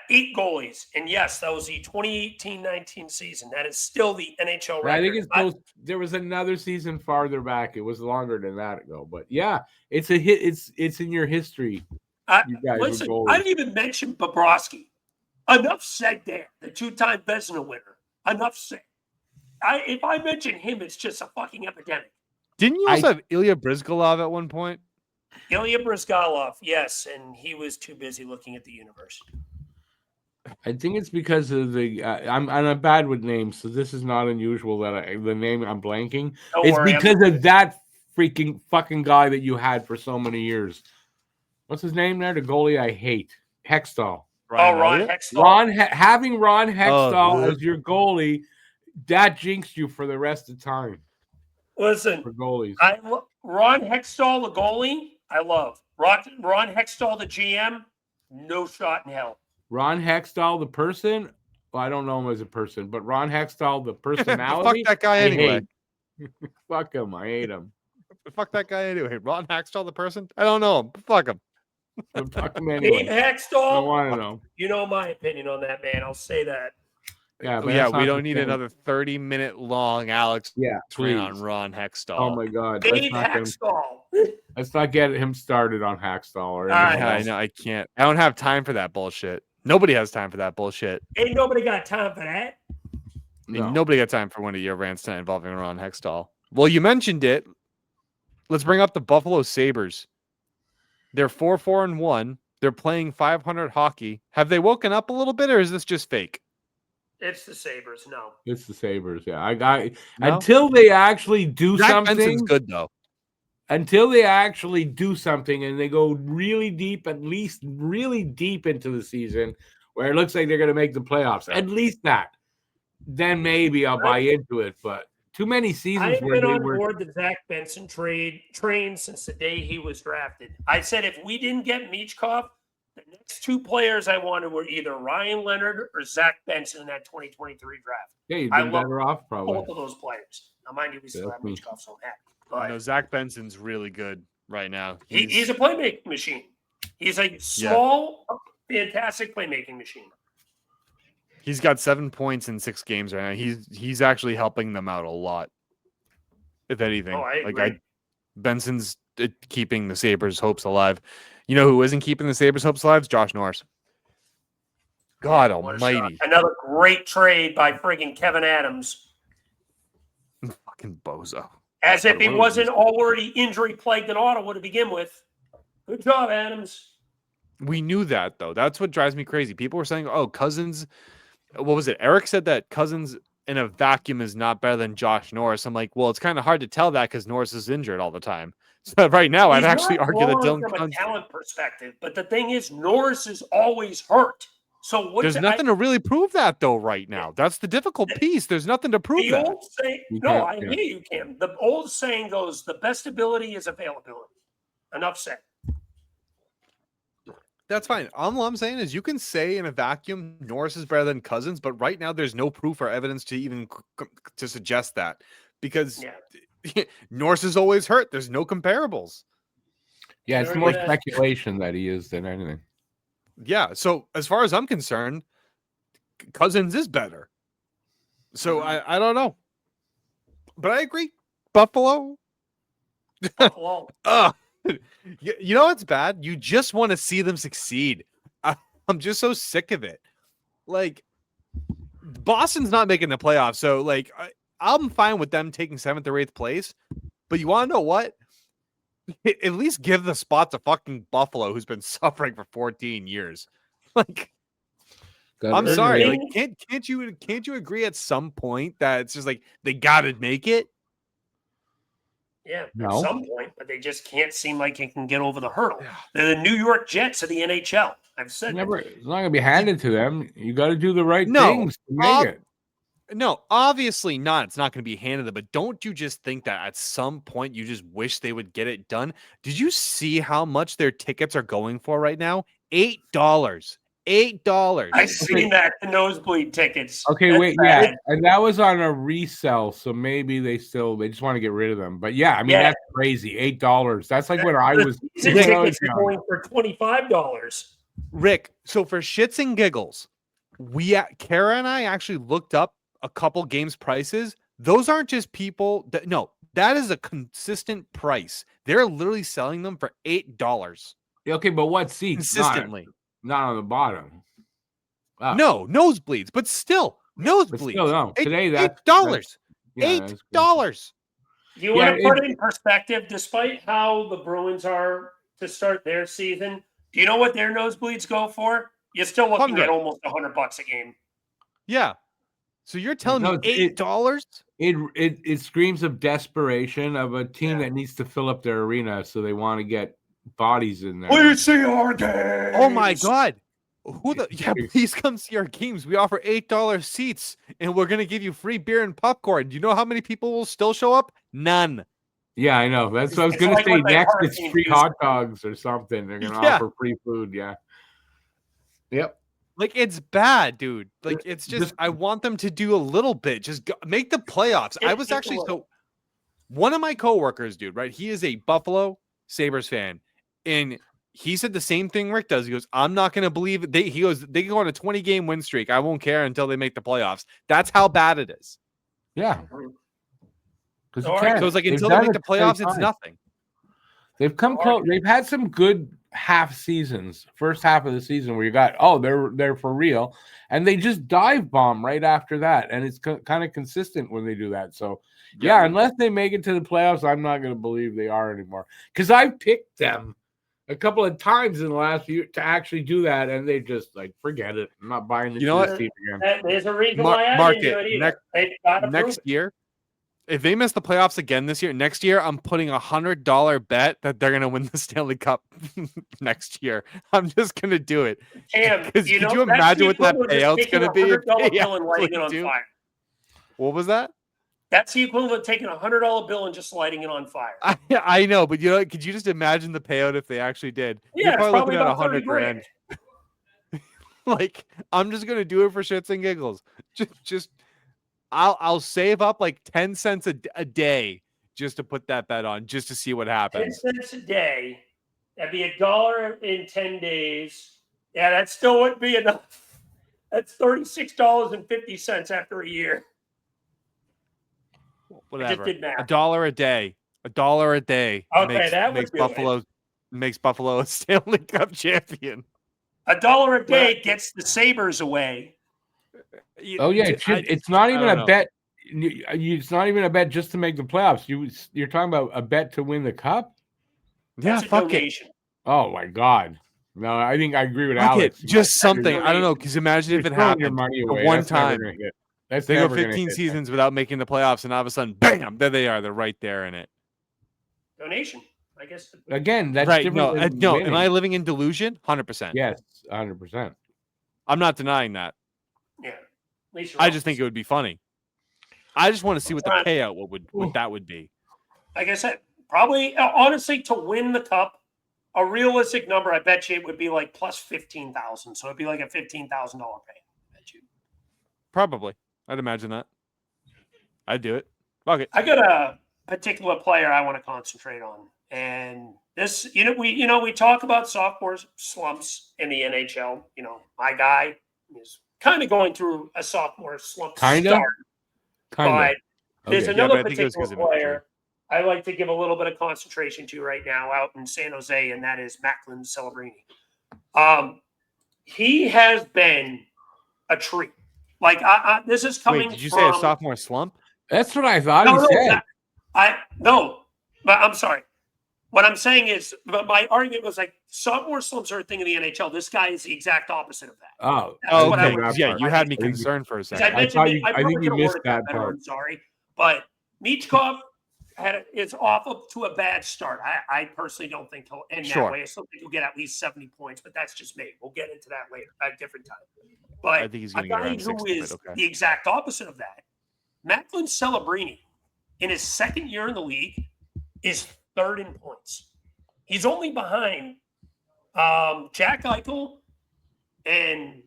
8 goalies. And yes, that was the 2018-19 season. That is still the NHL record. I think there was another season farther back. It was longer than that ago. But yeah, it's a hit. It's in your history. Listen, I didn't even mention Bobrovsky. Enough said there. The 2-time Vezina winner. Enough said. If I mention him, it's just a fucking epidemic. Didn't you also have Ilya Bryzgalov at one point? Ilya Bryzgalov, yes, and he was too busy looking at the universe. I think it's because of I'm bad with names, so this is not unusual that the name I'm blanking. It's because of that freaking fucking guy that you had for so many years. What's his name there? The goalie I hate. Hextall. Ron Hextall. Having Ron Hextall as your goalie, that jinxed you for the rest of the time. Listen, for goalies. Ron Hextall, the goalie, I love. Ron Hextall, the GM, no shot in hell. Ron Hextall, the person. Well, I don't know him as a person, but Ron Hextall, the Fuck personality. that guy I anyway. hate. Fuck him. I hate him. Fuck that guy anyway. Ron Hackstall, the person? I don't know him. Fuck him. Fuck him Dave anyway. I Hextall, want to know. you know my opinion on that man. I'll say that. Yeah, but Yeah, that's we not don't the need same. another 30-minute long Alex Yeah, rant please. on Ron Hextall. Oh my God. Dave Hextall. Let's not get him started on Hackstall or All anything right. I else. know. I can't. I don't have time for that bullshit. Nobody has time for that bullshit. Ain't nobody got time for that. I mean, No. nobody got time for one of your rants tonight involving Ron Hextall. Well, you mentioned it. Let's bring up the Buffalo Sabres. They're 4-4-1. They're playing 500 hockey. Have they woken up a little bit, or is this just fake? It's the Sabres. No. It's the Sabres. Yeah, I got No? until they actually do Zach something. Benson's good though. Until they actually do something and they go really deep, at least really deep into the season, where it looks like they're going to make the playoffs. At least that. Then maybe I'll buy into it. But too many seasons I've where been they on were. board the Zach Benson train since the day he was drafted. I said if we didn't get Michkov, the next two players I wanted were either Ryan Leonard or Zach Benson in that 2023 draft. Yeah, you've I been love better off probably. Both of those players. Now, mind you, we still have Definitely. Michkov, so I'm happy. I know But Zach Benson's really good right now. he's a playmaking machine. He's a small, fantastic playmaking machine. He's got 7 points in 6 games right now. He's actually helping them out a lot. If anything, Oh, I agree. Benson's keeping the Sabres' hopes alive. You know who isn't keeping the Sabres' hopes alive? Josh Norris. God What a almighty. shot. Another great trade by friggin' Kevin Adams. Fucking bozo. As if But he what wasn't was- already injury-plagued in Ottawa to begin with. Good job, Adams. We knew that, though. That's what drives me crazy. People were saying, oh, Cousins. What was it? Eric said that Cousins in a vacuum is not better than Josh Norris. I'm like, well, it's kind of hard to tell that because Norris is injured all the time. So right now, I'd He's actually not argue that wrong Dylan from a Cousins. talent perspective, but the thing is, Norris is always hurt. So There's nothing to really prove that, though, right now. That's the difficult piece. There's nothing to prove The that. old saying, You no, can't- I yeah. hear you, Cam. The old saying goes, the best ability is availability. Enough said. That's fine. All I'm saying is you can say in a vacuum Norris is better than Cousins, but right now there's no proof or evidence to even to suggest that because Yeah. Norris is always hurt. There's no comparables. Yeah, it's Very more good. speculation that he is than anything. Yeah. So as far as I'm concerned, Cousins is better. So I don't know, but I agree. Buffalo. Buffalo. Ugh. You know what's bad? You just want to see them succeed. I'm just so sick of it. Like, Boston's not making the playoffs, so like I'm fine with them taking 7th or 8th place. But you want to know what? At least give the spot to fucking Buffalo, who's been suffering for 14 years. Like, I'm Gotta sorry. earn Like, can't you agree at some point that it's just like they gotta make it? Yeah, at No. some point, but they just can't seem like it can get over the hurdle. They're the New York Jets of the NHL. I've said that. It's not gonna be handed to them. You got to do the right No. things to make it. No, obviously not. It's not going to be handed them, but don't you just think that at some point you just wish they would get it done? Did you see how much their tickets are going for right now? $8. $8. I've seen that, the nosebleed tickets. Okay, That's wait, bad. yeah, and that was on a resell, so maybe they just want to get rid of them. But yeah, I mean Yeah. that's crazy. $8. That's like when I The was season when I was tickets are young. going for $25. Rick, so for shits and giggles, Kara and I actually looked up a couple games prices. Those aren't just people that is a consistent price. They're literally selling them for $8 Okay, but what seats? consistently. Not on the bottom. Oh, No, nosebleeds, but still but nosebleeds. still no. Today that's $8. yeah, that's $8. Do you want to Yeah, put it in perspective? Despite how the Bruins are to start their season, do you know what their nosebleeds go for? You're still looking 100. at almost $100 a game. Yeah. So you're telling No, me $8? It screams of desperation of a team that needs to fill up their arena, so they want to get bodies in there. Please see our games. Oh my God. Please come see our games. We offer $8 seats and we're going to give you free beer and popcorn. Do you know how many people will still show up? None. Yeah, I know. That's what I was It's going like to say. what the Next, it's hurricane free used hot to be. dogs or something. They're going to Yeah. offer free food. Yeah. Yep. Like, it's bad, dude. Like, it's just Just- I want them to do a little bit. Just make the playoffs. I was actually one of my coworkers, dude, right? He is a Buffalo Sabres fan. And he said the same thing Rick does. He goes, I'm not going to believe it. He goes, they can go on a 20-game win streak. I won't care until they make the playoffs. That's how bad it is. Yeah. Because So it's like until they make the playoffs, it's nothing. They've come close. They've had some good half seasons, first half of the season where you got, they're for real. And they just dive bomb right after that. And it's kind of consistent when they do that. So, yeah, unless they make it to the playoffs, I'm not going to believe they are anymore. Because I picked them a couple of times in the last year to actually do that. And they just like, forget it. I'm not buying this team again. There's a reason why I didn't do it either. Next year. If they miss the playoffs again this year, next year, I'm putting $100 bet that they're going to win the Stanley Cup next year. I'm just going to do it. Because could you imagine what that payout's going to be? Bill and lighting it on fire. What was that? That's the equivalent of taking $100 bill and just lighting it on fire. I know, but could you just imagine the payout if they actually did? Yeah, you're probably looking at about $100,000. Like, I'm just going to do it for shits and giggles. Just. I'll save up like 10 cents a day just to put that bet on, just to see what happens. 10 cents a day. That'd be $1 in 10 days. Yeah, that still wouldn't be enough. That's $36.50 after a year. Whatever. Just did math. $1 a day. $1 a day. Okay, that makes would do Buffalo makes Buffalo a Stanley Cup champion. $1 a day gets the Sabres away. Oh yeah, it's not even a bet. It's not even a bet just to make the playoffs. You're talking about a bet to win the cup. Yeah, fuck it. Oh my god. No, I think I agree with Alex. Just something. I don't know. Because imagine if it happened your money away. one time. They go 15 seasons without making the playoffs, and all of a sudden, bam! There they are. They're right there in it. Donation, I guess. Again, that's right. different. No. Am I living in delusion? 100%. Yes, 100%. I'm not denying that. Yeah. I just think it would be funny. I just want to see what the payout what that would be. Like I said, probably honestly to win the cup, a realistic number, I bet you it would be like plus 15,000. So it'd be like a $15,000 pay. I bet you. Probably, I'd imagine that. I'd do it. Fuck it. I got a particular player I want to concentrate on, and this, we talk about sophomore slumps in the NHL. My guy is kind of going through a sophomore slump start. But there's another particular player I like to give a little bit of concentration to right now out in San Jose, and that is Macklin Celebrini. He has been a treat. Like, this is coming Wait, did you say a sophomore slump? That's what I thought he said. But I'm sorry. What I'm saying is, but my argument was like sophomore slumps are a thing in the NHL. This guy is the exact opposite of that. Okay. You had me concerned for a second. I think you missed that part. I'm sorry, but Michkov is off to a bad start. I personally don't think he'll end that way. I still think he'll get at least 70 points, but that's just me. We'll get into that later at a different time. But I think he's going to get around 60, who is the exact opposite of that, Macklin Celebrini, in his second year in the league, is third in points. He's only behind Jack Eichel and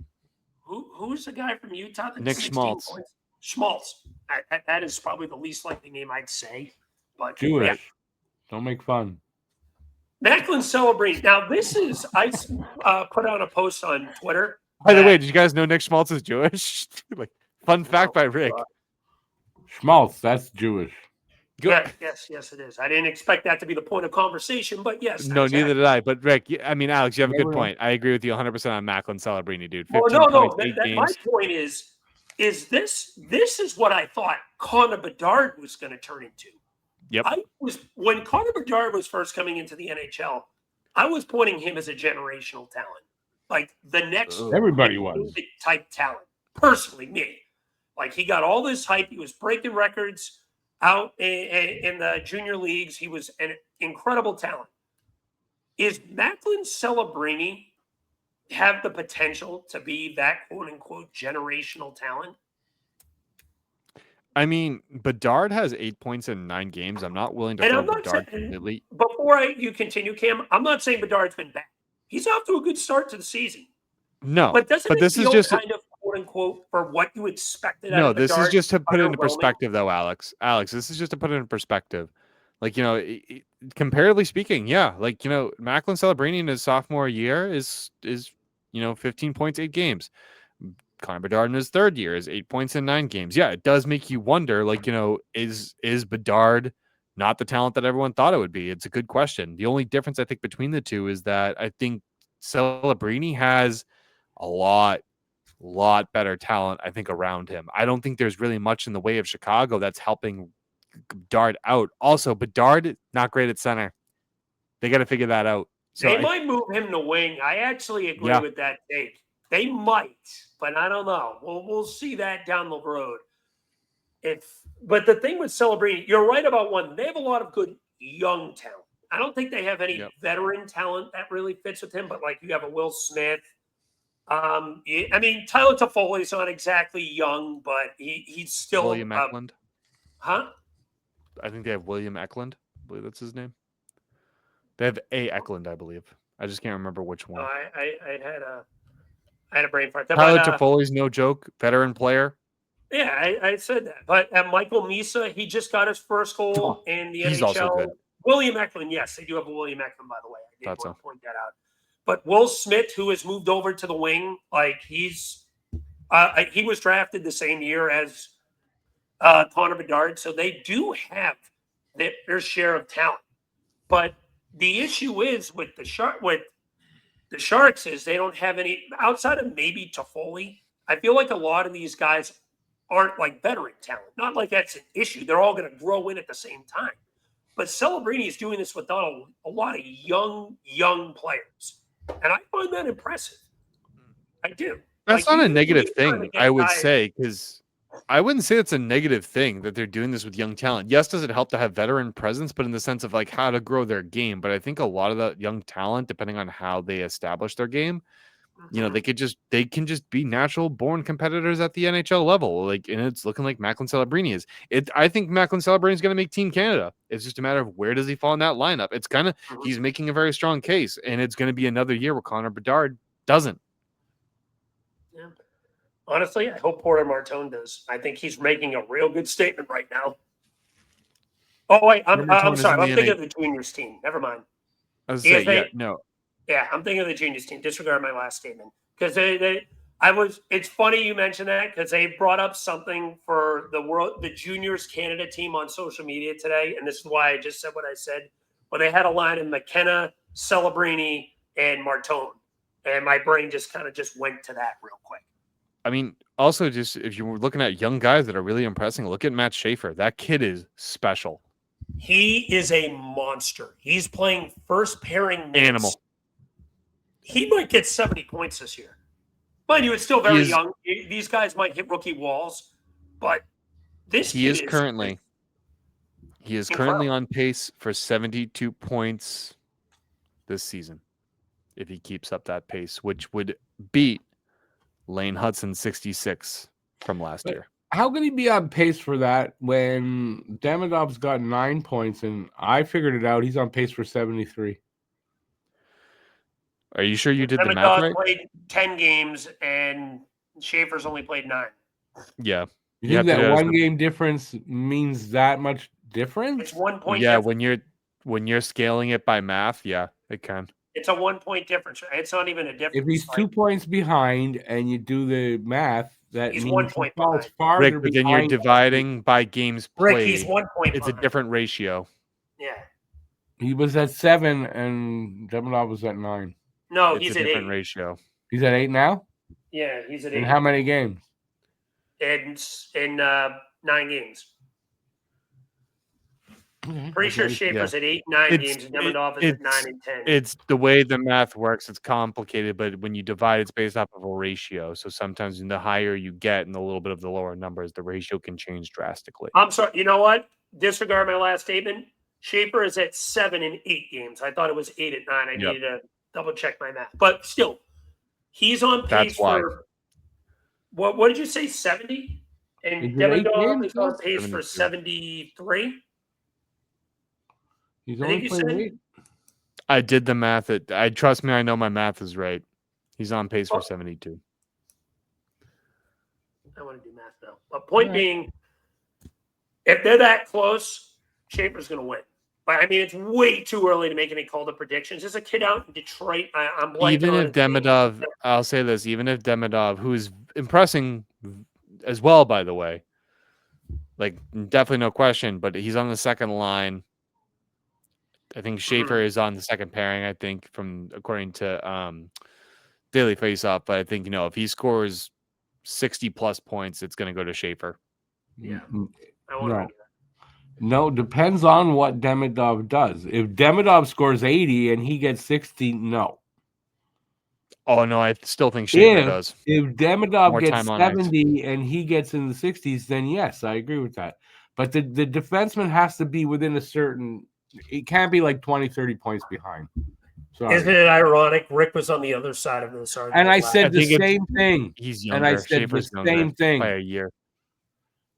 who's the guy from Utah? Nick Schmaltz. Schmaltz. That is probably the least likely name I'd say. But Jewish. Yeah. Don't make fun. Macklin Celebrini. Now, this is I put out a post on Twitter. By the way, did you guys know Nick Schmaltz is Jewish? Like, fun fact by Rick. Schmaltz, that's Jewish. Yeah, yes, it is. I didn't expect that to be the point of conversation, but yes. No, neither did I. But Rick, Alex, you have a good point. I agree with you 100% on Macklin Celebrini, dude. My point is this is what I thought Connor Bedard was going to turn into. Yep. When Connor Bedard was first coming into the NHL, I was pointing him as a generational talent, like the next everybody was type talent. Personally, me, like he got all this hype. He was breaking records out in the junior leagues. He was an incredible talent. Is Macklin Celebrini have the potential to be that quote unquote generational talent? I mean, Bedard has 8 points in 9 games. I'm not willing to And throw I'm not Bedard saying, completely. before you continue, Cam, I'm not saying Bedard's been bad. He's off to a good start to the season. No, But doesn't but it this is feel just kind of, quote unquote, for what you expected out no. of This is Bedard, just to put it into underwhelming? perspective, though, Alex. Alex, this is just to put it in perspective. Like comparatively speaking, yeah. Like Macklin Celebrini in his sophomore year is 15 points, 8 games. Connor Bedard in his third year is 8 points in 9 games. Yeah, it does make you wonder, like, is Bedard not the talent that everyone thought it would be? It's a good question. The only difference I think between the two is that I think Celebrini has a lot better talent, I think, around him. I don't think there's really much in the way of Chicago that's helping Bedard out. Also, Bedard, not great at center. They got to figure that out. So They might move him to wing. I actually agree Yeah. with that take. They might, but I don't know. We'll see that down the road. But the thing with Celebrini, you're right about one. They have a lot of good young talent. I don't think they have any Yep. veteran talent that really fits with him. But like you have a Will Smith. I mean, Tyler Toffoli's not exactly young, but he's still William Eklund. Huh? I think they have William Eklund. I believe that's his name. They have A. Eklund, I believe. I just can't remember which No, one. I had a brain fart. Tyler But, Toffoli's no joke. Veteran player. yeah, I said that. But Michael Misa, he just got his first goal in the He's NHL. also good. William Eklund, yes, they do have a William Eklund, by the way. I did That's want to point that out. But Will Smith, who has moved over to the wing, like he was drafted the same year as Connor Bedard, so they do have their share of talent. But the issue is with the Sharks is they don't have any outside of maybe Toffoli. I feel like a lot of these guys aren't like veteran talent. Not like that's an issue. They're all going to grow in at the same time. But Celebrini is doing this without a lot of young players, and I find that impressive. I do. That's Like, not a usually negative you're trying to thing, get I would guys- say, because I wouldn't say it's a negative thing that they're doing this with young talent. Yes, does it help to have veteran presence, but in the sense of like how to grow their game. But I think a lot of the young talent, depending on how they establish their game, they can just be natural born competitors at the NHL level. Like, and it's looking like Macklin Celebrini is. I think Macklin Celebrini is going to make Team Canada. It's just a matter of where does he fall in that lineup. It's kind of he's making a very strong case, and it's going to be another year where Connor Bedard doesn't. Yeah. Honestly, I hope Porter Martone does. I think he's making a real good statement right now. Oh wait, I'm Martone is sorry. in I'm the thinking of the juniors team. Never mind. I was saying, Yeah, I'm thinking of the juniors team. Disregard my last statement because It's funny you mentioned that because they brought up something for the juniors Canada team on social media today, and this is why I just said what I said. But they had a line in McKenna, Celebrini, and Martone, and my brain just kind of went to that real quick. I mean, also just if you were looking at young guys that are really impressing, look at Matt Schaefer. That kid is special. He is a monster. He's playing first pairing minutes. Animal. He might get 70 points this year. Mind you, it's still very young. These guys might hit rookie walls, but he is currently on pace for 72 points this season if he keeps up that pace, which would beat Lane Hudson 66 from last year. How could he be on pace for that when Demidov's got 9 points and I figured it out? He's on pace for 73. Are you sure you did the math right? Played 10 games and Schaefer's only played 9. Yeah. You think that one game difference means that much difference? It's 1 point. Yeah, difference. when you're scaling it by math, yeah, it can. It's a 1 point difference. It's not even a difference. If he's 2 points behind and you do the math, that he's means 1 point he falls behind. farther Rick, but then you're dividing by games played. Rick, he's 1 point It's behind. a different ratio. Yeah. He was at 7 and Demidov was at 9. No, It's he's a at different 8. ratio. He's at 8 now? Yeah, he's at 8. In how many games? In 9 games. Pretty sure Schaefer's at 8, 9 games, and Demidov is at 9 and 10. It's the way the math works. It's complicated, but when you divide, it's based off of a ratio. So sometimes the higher you get and a little bit of the lower numbers, the ratio can change drastically. I'm sorry. You know what? Disregard my last statement. Schaefer is at 7 and 8 games. I thought it was 8 and 9. I needed to double check my math. But still, he's on pace for what did you say? 70? And Is it 8 Demidov games, is on though? pace for 72. 73. He's I only think you played said. 8. I did the math. I trust me. I know my math is right. He's on pace for Oh. 72. I want to do math now. But point Right. being, if they're that close, Schaefer's going to win. But I mean, it's way too early to make any call to predictions. There's a kid out in Detroit. I'm blanking Even on if his name. Demidov, I'll say this, even if Demidov, who is impressing as well, by the way, like definitely no question, but he's on the second line. I think Schaefer is on the second pairing, I think, from according to Daily Faceoff. But I think, if he scores 60 plus points, it's going to go to Schaefer. Yeah. I want No. to. No, depends on what Demidov does. If Demidov scores 80 and he gets 60, no. Oh, no, I still think Schaefer does. If Demidov More gets time on ice. 70 and he gets in the 60s, then yes, I agree with that. But the defenseman has to be within a certain – it can't be like 20, 30 points behind. Sorry. Isn't it ironic? Rick was on the other side of this argument. And I last said think the same thing. He's And I younger. said Schaefer's the younger same thing. by a year.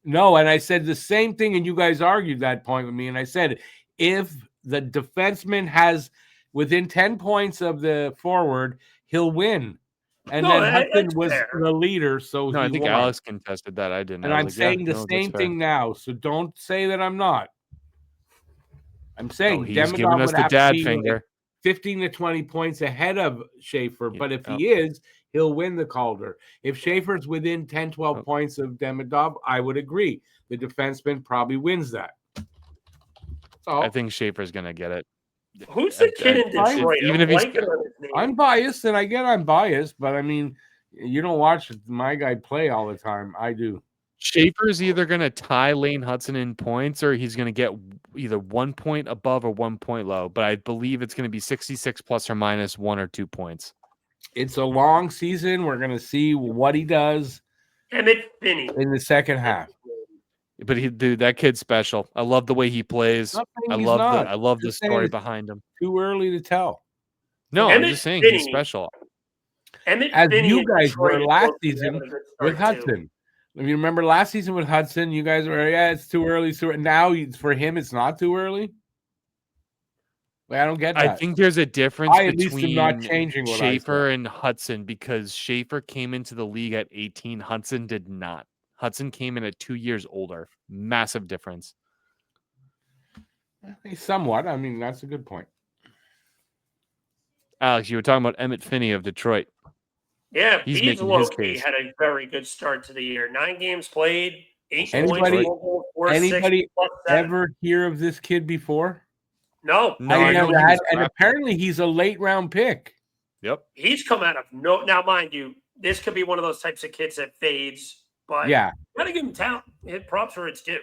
No, and I said the same thing, and you guys argued that point with me. And I said, if the defenseman has within 10 points of the forward, he'll win. And No, then Hudson that's was fair. the leader, so No, he I think won. Alex contested that. I didn't. And I I'm was like, saying the same thing now, so don't say that I'm not. I'm saying he's giving Demidov us would the have to dad be finger. like 15 to 20 points ahead of Schaefer, but if Yep. he is, he'll win the Calder. If Schaefer's within 10, 12 points of Demidov, I would agree. The defenseman probably wins that. So I think Schaefer's going to get it. Who's the kid in Detroit? Even if he's I'm biased, and I get I'm biased, but I mean, you don't watch my guy play all the time. I do. Schaefer's either going to tie Lane Hudson in points or he's going to get either 1 point above or 1 point low. But I believe it's going to be 66 plus or minus 1 or 2 points. It's a long season. We're going to see what he does Emmett Finney in the second half. But that kid's special. I love the way he plays. I love the story behind him. Too early to tell. No, I'm just saying he's special. As you guys were last season with Hudson. If you remember last season with Hudson, you guys were, it's too early. Now for him, it's not too early. Like, I don't get that. I think there's a difference between not changing what Schaefer and Hudson because Schaefer came into the league at 18. Hudson did not. Hudson came in at 2 years older. Massive difference. Somewhat. I mean, that's a good point. Alex, you were talking about Emmett Finney of Detroit. Yeah, he's making his case. Had a very good start to the year. 9 games played, 8 points. Anybody ever hear of this kid before? No, I never had. And apparently, he's a late round pick. Yep, he's come out of no. Now, mind you, this could be one of those types of kids that fades. But yeah, gotta give him talent. Props where it's due.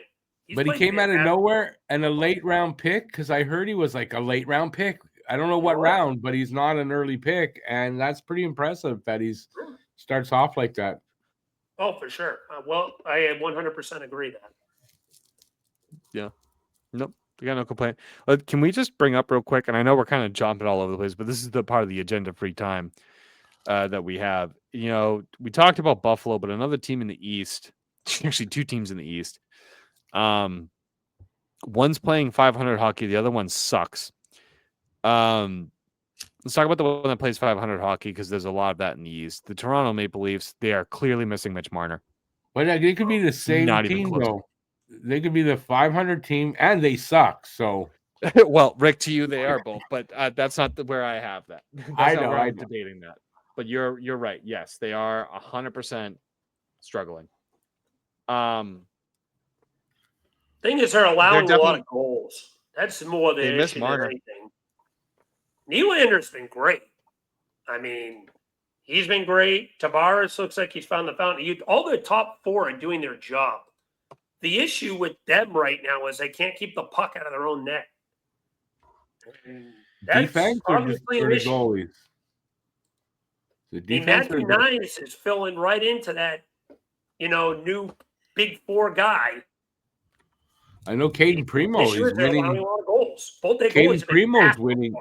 But he came out of nowhere and a late round pick because I heard he was like a late round pick. I don't know what round, but he's not an early pick, and that's pretty impressive that he's starts off like that. Oh, for sure. Well, I 100% agree that. Yeah. Nope. I got no complaint. Can we just bring up real quick? And I know we're kind of jumping all over the place, but this is the part of the agenda-free time that we have. We talked about Buffalo, but another team in the East, actually 2 teams in the East. One's playing 500 hockey. The other one sucks. Let's talk about the one that plays 500 hockey because there's a lot of that in the East. The Toronto Maple Leafs, they are clearly missing Mitch Marner. But they could be the same team, though. They could be the 500 team, and they suck. So, well, Rick, to you, they are both, but that's not where I have that. I know. I'm debating that. But you're right. Yes, they are 100% struggling. Thing is, they're allowing a lot of goals. That's more the issue than anything. Nylander's been great. I mean, he's been great. Tavares looks like he's found the fountain. All the top 4 are doing their job. The issue with them right now is they can't keep the puck out of their own net. That's defense obviously or an the issue. goalies? The defense Matthew Nice is filling right into that, new big 4 guy. I know Caden Primo is winning. A lot of goals. Both their Caden Primo is winning.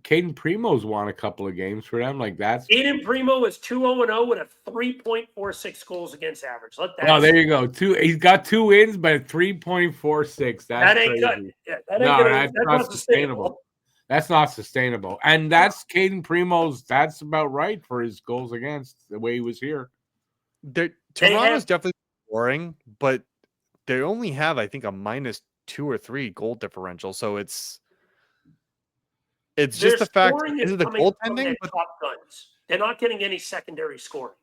Caden Primo's won a couple of games for them. Like that's. Aiden Primo is 2-0-0 with a 3.46 goals against average. Let that. Oh, there you go. He's got 2 wins, but 3.46. That That's ain't crazy. good. Yeah, that ain't No, gonna, that's not sustainable. That's not sustainable. And that's Caden Primo's. That's about right for his goals against the way he was here. Toronto's definitely scoring, but they only have, I think, a -2 or 3 goal differential. So it's just the fact is the coming from goaltending. their top guns. They're not getting any secondary scoring.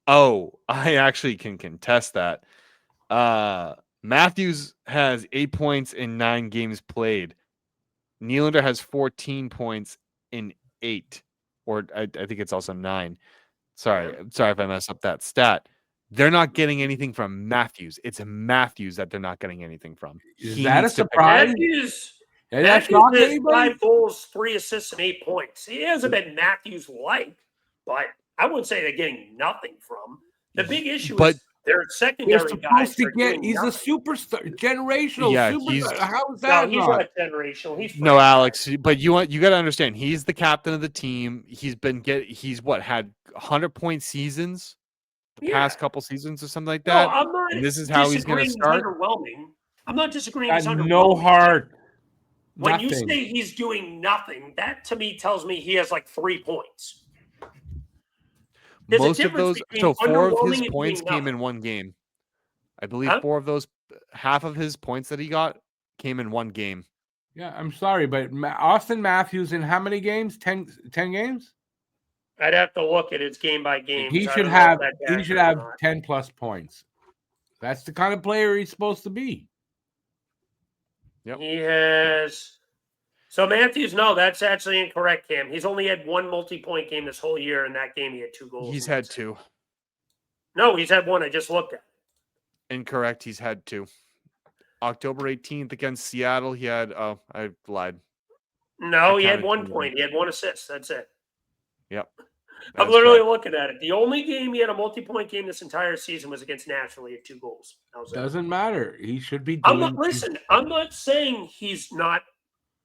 Oh, I actually can contest that. Matthews has 8 points in 9 games played. Nylander has 14 points in 8, or I think it's also 9. Sorry if I messed up that stat. They're not getting anything from Matthews. It's Matthews that they're not getting anything from. Is that a surprise? Matthews That's has 5 goals, 3 assists, and 8 points. He hasn't been Matthews-like, but I wouldn't say they're getting nothing from. The big issue is their secondary guys are doing he's nothing. a superstar, generational superstar. How is that? No, he's not generational. He's no, Alex. But you got to understand, he's the captain of the team. He's had 100-point seasons the past couple seasons or something like that. No, I'm not. And this is how he's going to start. Underwhelming. I'm not disagreeing. He's underwhelming. No heart. When you say he's doing nothing, that to me tells me he has like 3 points. Most of those, so 4 of his points came in one game. I believe 4 of those, half of his points that he got came in one game. Yeah, I'm sorry, but Austin Matthews in how many games? 10 games? I'd have to look at his game by game. He should have 10 plus points. That's the kind of player he's supposed to be. Yep. He has. So Matthews, no, that's actually incorrect, Cam. He's only had 1 multi-point game this whole year. In that game, he had 2 goals. He's had 2. No, he's had 1. I just looked at it. Incorrect. He's had 2. October 18th against Seattle, he had. Oh, I lied. No, he had 1 point. He had 1 assist. That's it. Yep. I'm literally looking at it. The only game he had a multi-point game this entire season was against Nashville. He had 2 goals. Doesn't matter. He should be doing. I'm not saying he's not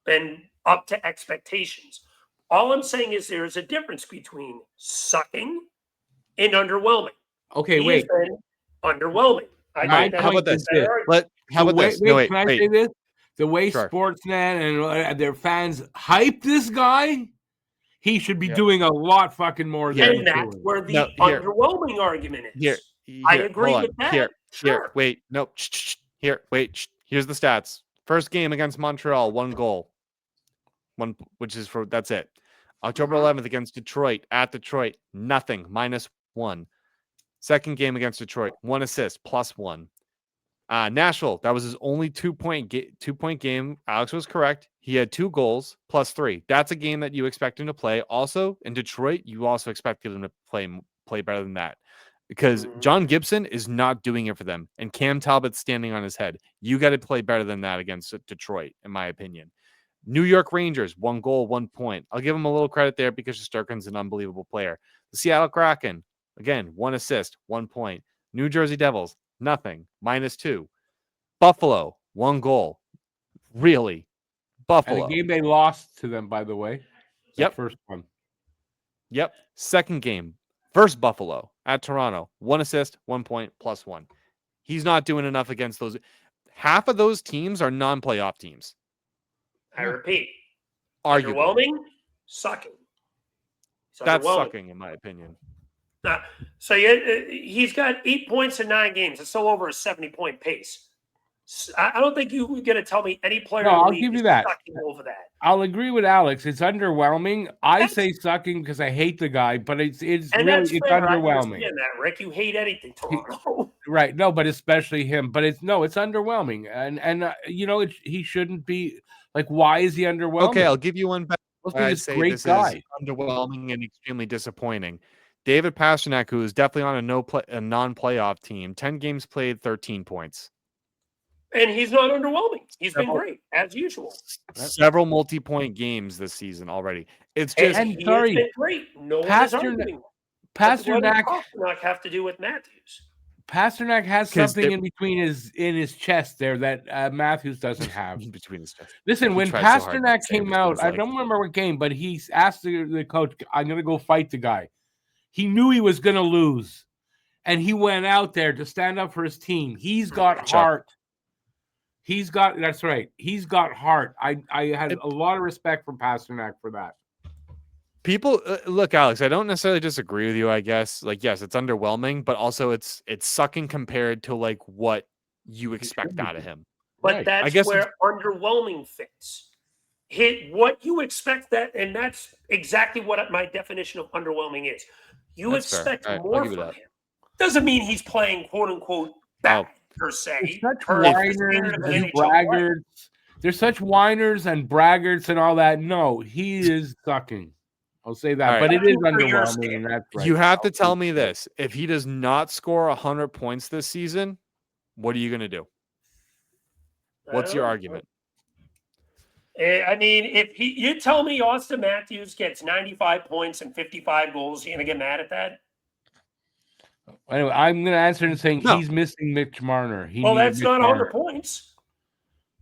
been up to expectations. All I'm saying is there is a difference between sucking and underwhelming. Okay, wait. Underwhelming. How about this? How about this? No, wait, can I say this? The way Sportsnet and their fans hype this guy, he should be doing a lot fucking more than and that's where the underwhelming argument is. I agree with that. Here, wait, no, here, wait. Here's the stats. First game against Montreal, 1 goal, that's it. October 11th against Detroit, at Detroit, nothing, -1. Second game against Detroit, 1 assist, +1. Nashville, that was his only 2-point game. Alex was correct. He had 2 goals, +3. That's a game that you expect him to play. Also, in Detroit, you also expected him to play better than that. Because John Gibson is not doing it for them. And Cam Talbot's standing on his head. You got to play better than that against Detroit, in my opinion. New York Rangers, 1 goal, 1 point. I'll give him a little credit there because Shesterkin's an unbelievable player. The Seattle Kraken, again, 1 assist, 1 point. New Jersey Devils, nothing, -2. Buffalo, 1 goal. Really? Buffalo. And a game they lost to them, by the way. Yep. First one. Yep. Second game. First Buffalo at Toronto. 1 assist, 1 point, +1. He's not doing enough against those. Half of those teams are non-playoff teams. I repeat. Arguably. Underwhelming, sucking. That's sucking, in my opinion. So he's got 8 points in 9 games. It's still over a 70-point pace. I don't think you're going to tell me any player. No, I'll give you that. Over that. I'll agree with Alex. It's underwhelming. I say sucking because I hate the guy, but it's underwhelming. I understand that, Rick. You hate anything Toronto. Right. No, but especially him. But it's underwhelming. And he shouldn't be like, why is he underwhelming? Okay, I'll give you one back. I'd say great guy. Is underwhelming and extremely disappointing. David Pastrnak, who is definitely on a non-playoff team, 10 games played, 13 points. And he's not underwhelming. He's been great, as usual. Several multi-point games this season already. It's just he's been great. No one is arguing. Pastrnak have to do with Matthews. Pasternak has 'Cause something they- in his chest there that Matthews doesn't have. between his chest. Listen, He when tried so hard not Pasternak to say it came between out, his I legs. don't remember what game, but he asked the coach, "I'm going to go fight the guy." He knew he was going to lose, and he went out there to stand up for his team. He's got Chuck. heart. That's right. He's got heart. I had a lot of respect for Pasternak for that. People look, Alex, I don't necessarily disagree with you, I guess. Like, yes, it's underwhelming, but also it's sucking compared to like what you expect out of him. But Right. that's I guess where underwhelming fits. Hit what you expect that, and that's exactly what my definition of underwhelming is. You That's fair. expect All right, I'll more give you from that. him. Doesn't mean he's playing quote unquote bad per se. There's such per the whiners standard of an and NHL player. braggarts. There's such whiners and braggarts and all that. No, he is sucking. I'll say that, All right. but it is For your underwhelming, and that's right. You have to tell me this. If he does not score 100 points this season, what are you going to do? What's your argument? I mean, if you tell me Austin Matthews gets 95 points and 55 goals, you gonna get mad at that? Anyway, I'm going to answer and saying No. he's missing Mitch Marner. Well, that's Mitch not Marner. 100 points.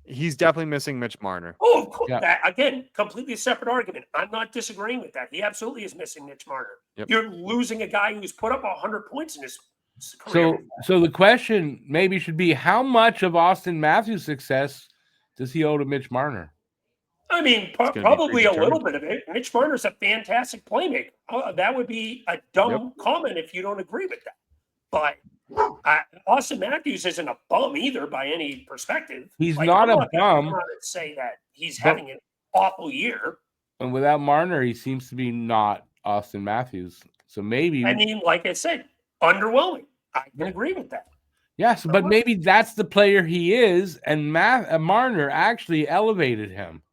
He's definitely missing Mitch Marner. Oh, of course. Yeah. That, again, completely separate argument. I'm not disagreeing with that. He absolutely is missing Mitch Marner. Yep. You're losing a guy who's put up 100 points in his career. So the question maybe should be, how much of Austin Matthews' success does he owe to Mitch Marner? I mean, gonna be probably a predetermined. little bit of it. Mitch Marner's a fantastic playmaker. That would be a dumb comment if you don't agree with that. But Austin Matthews isn't a bum either by any perspective. He's Like, not I'm a gonna bum. say that he's having an awful year. And without Marner, he seems to be not Austin Matthews. So maybe, I mean, like I said, underwhelming. I can agree with that. yes, but maybe that's the player he is, and Marner actually elevated him.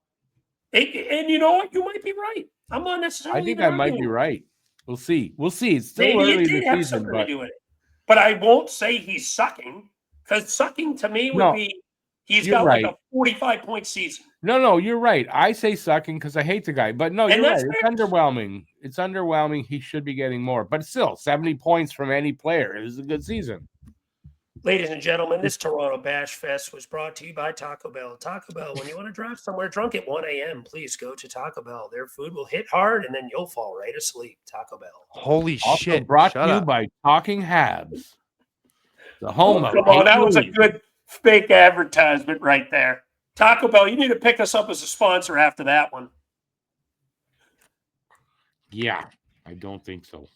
And you know what? You might be right. I'm not necessarily. I think even I might be arguing. right. We'll see. We'll see. It's still Maybe early it in did the have season, something to but do with it. But I won't say he's sucking, because sucking to me would be he's you're got right. like a 45-point season. no, you're right. I say sucking because I hate the guy, but no, And you're right. that's It's fair. underwhelming. It's underwhelming. He should be getting more, but still, 70 points from any player is a good season. Ladies and gentlemen, this Toronto Bash Fest was brought to you by Taco Bell. Taco Bell, when you want to drive somewhere drunk at 1 a.m., please go to Taco Bell. Their food will hit hard, and then you'll fall right asleep. Taco Bell. Holy Also shit. brought Shut to you up. by Talking Habs. The home of Come on, that Hate was a Louis. good fake advertisement right there. Taco Bell, you need to pick us up as a sponsor after that one. Yeah, I don't think so.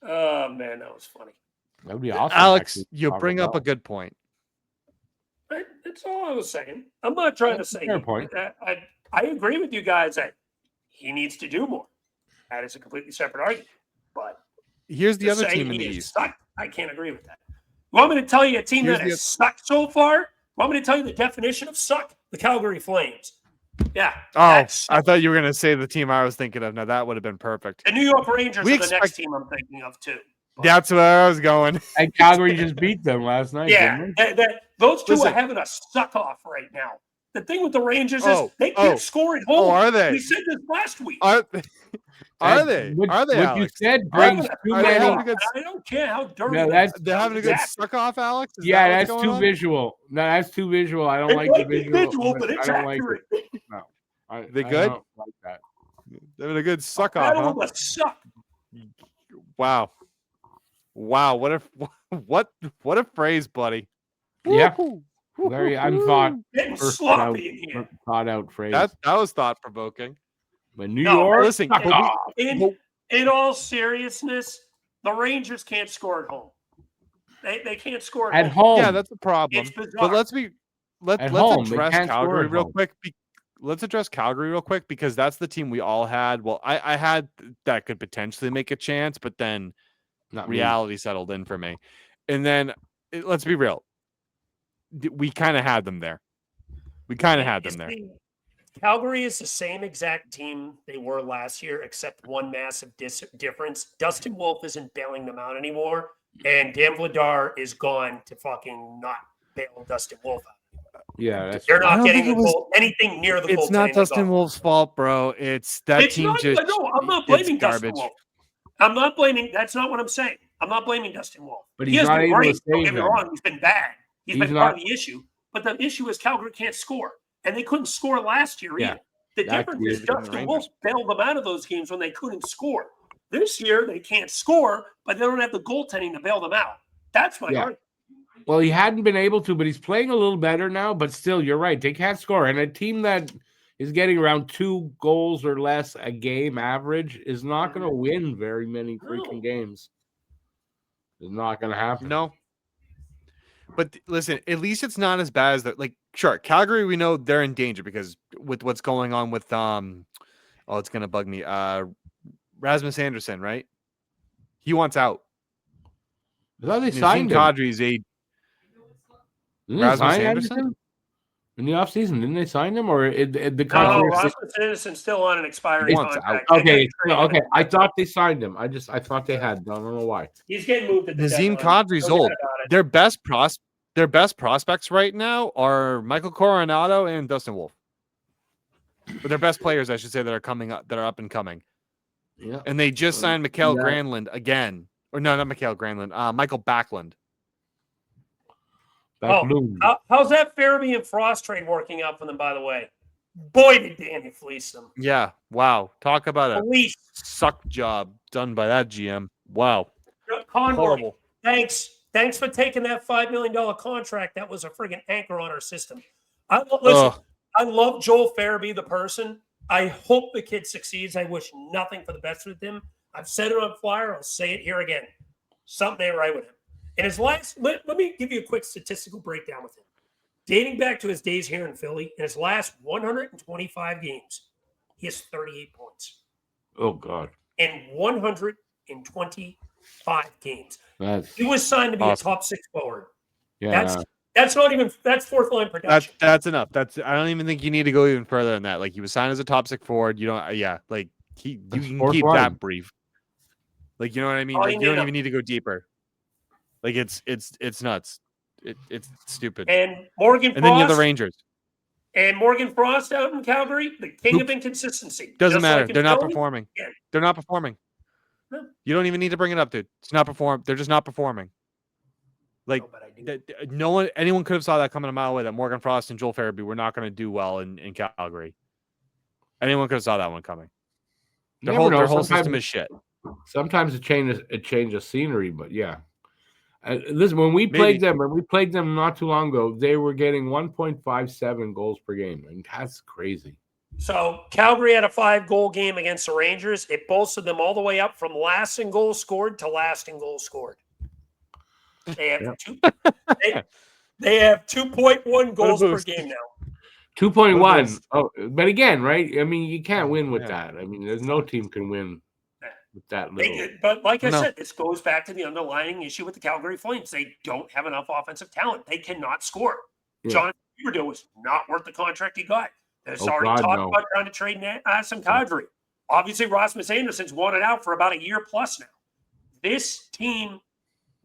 Oh, man, that was funny. That would be awesome. Alex, actually, you Taco bring up Bell. a good point. That's all I was saying. I'm not trying That's to a say fair point. I agree with you guys that he needs to do more. That is a completely separate argument. But Here's the to other say team in he the has East. sucked, I can't agree with that. You want me to tell you a team Here's that the has sucked so far? You want me to tell you the definition of suck? The Calgary Flames. Yeah. Oh, that's I thought you were going to say the team I was thinking of. Now, that would have been perfect. the New York Rangers We are the next expect- team I'm thinking of too. But, That's where I was going. And Calgary just beat them last night. yeah, Didn't those two Listen. are having a suck off right now. The thing with the Rangers Oh, is they can't score at home. Oh, are they? We said this last week. Are That- they? What, Are they, what Alex? you said They're brings having too are they many. having a good- I don't care how dirty. No, they that's- are. They're having a good Exactly. suck-off, Alex? Is Yeah, that what's that's going too on? visual. No, that's too visual. I don't It like might the be visual. but it's I don't like accurate. it. No. They I good? don't like that. They're having a good I suck-off, don't huh? know, suck. Wow. Wow, what a phrase, buddy. Yeah. Woo-hoo. Very Woo-hoo. Getting First sloppy in here. thought out phrase. That was thought-provoking. But New No, York, listen, suck but we- off. In all seriousness, the Rangers can't score at home. They can't score At home. Yeah, that's a problem. It's bizarre. But let's At home, they address can't score Calgary at real home. quick. Let's address Calgary real quick because that's the team we all had. Well, I had that could potentially make a chance, but then Not me. reality settled in for me. And then let's be real. We kind of had them there. Calgary is the same exact team they were last year, except one massive difference. Dustin Wolf isn't bailing them out anymore, and Dan Vladar is gone to fucking not bail Dustin Wolf out. Yeah, that's They're I not don't getting think the it was- goal, anything near the goal. It's not Dustin Wolf's fault, bro. It's that It's team not, just no, I'm not it's blaming Dustin garbage. Wolf. I'm not blaming. That's not what I'm saying. I'm not blaming Dustin Wolf. But He he's has not been able to great. Don't save get me them. wrong. He's been bad. He's He's been part not- of the issue. But the issue is Calgary can't score. And they couldn't score last year Yeah. either. The That's difference the is issue. Dustin Wolf bailed them out of those games when they couldn't score. This year, they can't score, but they don't have the goaltending to bail them out. That's my argument. Well, he hadn't been able to, but he's playing a little better now. But still, you're right. They can't score. And a team that is getting around 2 goals or less a game average is not going to win very many freaking games. It's not going to happen. No. But listen, at least it's not as bad as that. Like, sure, Calgary, we know they're in danger because with what's going on with it's gonna bug me. Rasmus Anderson, right? He wants out. I thought they Nazem signed him. Kadri's Didn't they Rasmus sign Anderson? in the offseason? Didn't they sign him or the No, contract? Rasmus Anderson's still on an expiring He wants contract. out. Okay, okay. I thought they signed him. I thought they had. I don't know why. He's getting moved at the Nazem deadline. Kadri's No doubt old. about it. Their best prospects right now are Michael Coronado and Dustin Wolf. But their best players, I should say, that are coming up, that are up and coming. Yeah. And they just signed Mikael Yeah. Granlund again. Or no, not Mikael Granlund. Michael Backlund. How's that Farabee and Frost trade working out for them, by the way? Boy, did Danny fleece them. Yeah. Wow. Talk about a Fleece. suck job done by that GM. Wow. Conroy, Horrible. Thanks for taking that $5 million contract. That was a friggin' anchor on our system. I love Joel Farabee, the person. I hope the kid succeeds. I wish nothing for the best with him. I've said it on Flyer. I'll say it here again. Something ain't right with him. In his last, let me give you a quick statistical breakdown with him. Dating back to his days here in Philly, in his last 125 games, he has 38 points. Oh, God. In 125 games. That's He was signed to be awesome. a top 6 forward. yeah. That's fourth line production. That's enough. I don't even think you need to go even further than that. Like, he was signed as a top 6 forward. You don't. Yeah. Like you can fourth keep line. that brief. Like, you know what I mean? All Like, you you don't need even need to go deeper. Like, it's nuts. It's stupid. And Morgan And then you have the Frost. Rangers. And Morgan Frost out in Calgary, the king of inconsistency. Doesn't Just matter. like in They're not Philly. performing. Yeah. They're not performing. No. You don't even need to bring it up, dude. It's not perform. They're just not performing. Like, No, but I do. anyone could have saw that coming a mile away. That Morgan Frost and Joel Farabee were not going to do well in Calgary. Anyone could have saw that one coming. Their whole system is shit. Sometimes a change of scenery, but yeah. Listen, when we played them not too long ago, they were getting 1.57 goals per game, and that's crazy. So Calgary had a 5-goal game against the Rangers. It bolstered them all the way up from last in goals scored to last in goals scored. They have they have 2.1 goals per game now. 2.1. Oh, but again, right? I mean, you can't win with that. I mean, there's no team can win with that little. But like I said, this goes back to the underlying issue with the Calgary Flames. They don't have enough offensive talent. They cannot score. Yeah. Jonathan Huberdeau is not worth the contract he got. There's already God, talk no. about trying to trade some Kadri. Obviously, Rasmus Anderson's wanted out for about a year plus now. This team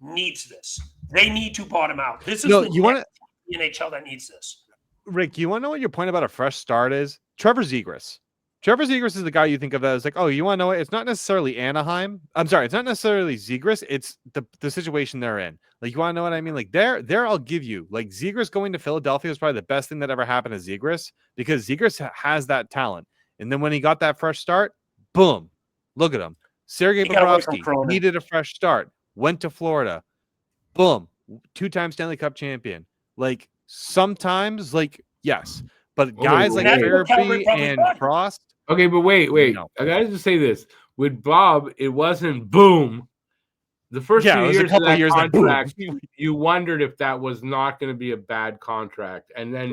needs this. They need to bottom out. This is the NHL that needs this. Rick, you want to know what your point about a fresh start is? Trevor Zegras. Trevor Zegras is the guy you think of as like, oh, you want to know what? It's not necessarily Anaheim. I'm sorry, it's not necessarily Zegras. It's the situation they're in. Like, you want to know what I mean? Like, there, I'll give you. Like, Zegras going to Philadelphia is probably the best thing that ever happened to Zegras because Zegras has that talent. And then when he got that fresh start, boom, look at him. Sergei Bobrovsky needed a fresh start. Went to Florida. Boom, 2-time Stanley Cup champion. Like, sometimes, like, yes. But guys like Farabee and Frost. Okay, but wait. No. I got to just say this. With Bob, it wasn't boom. The first few years of that contract, you wondered if that was not going to be a bad contract. And then,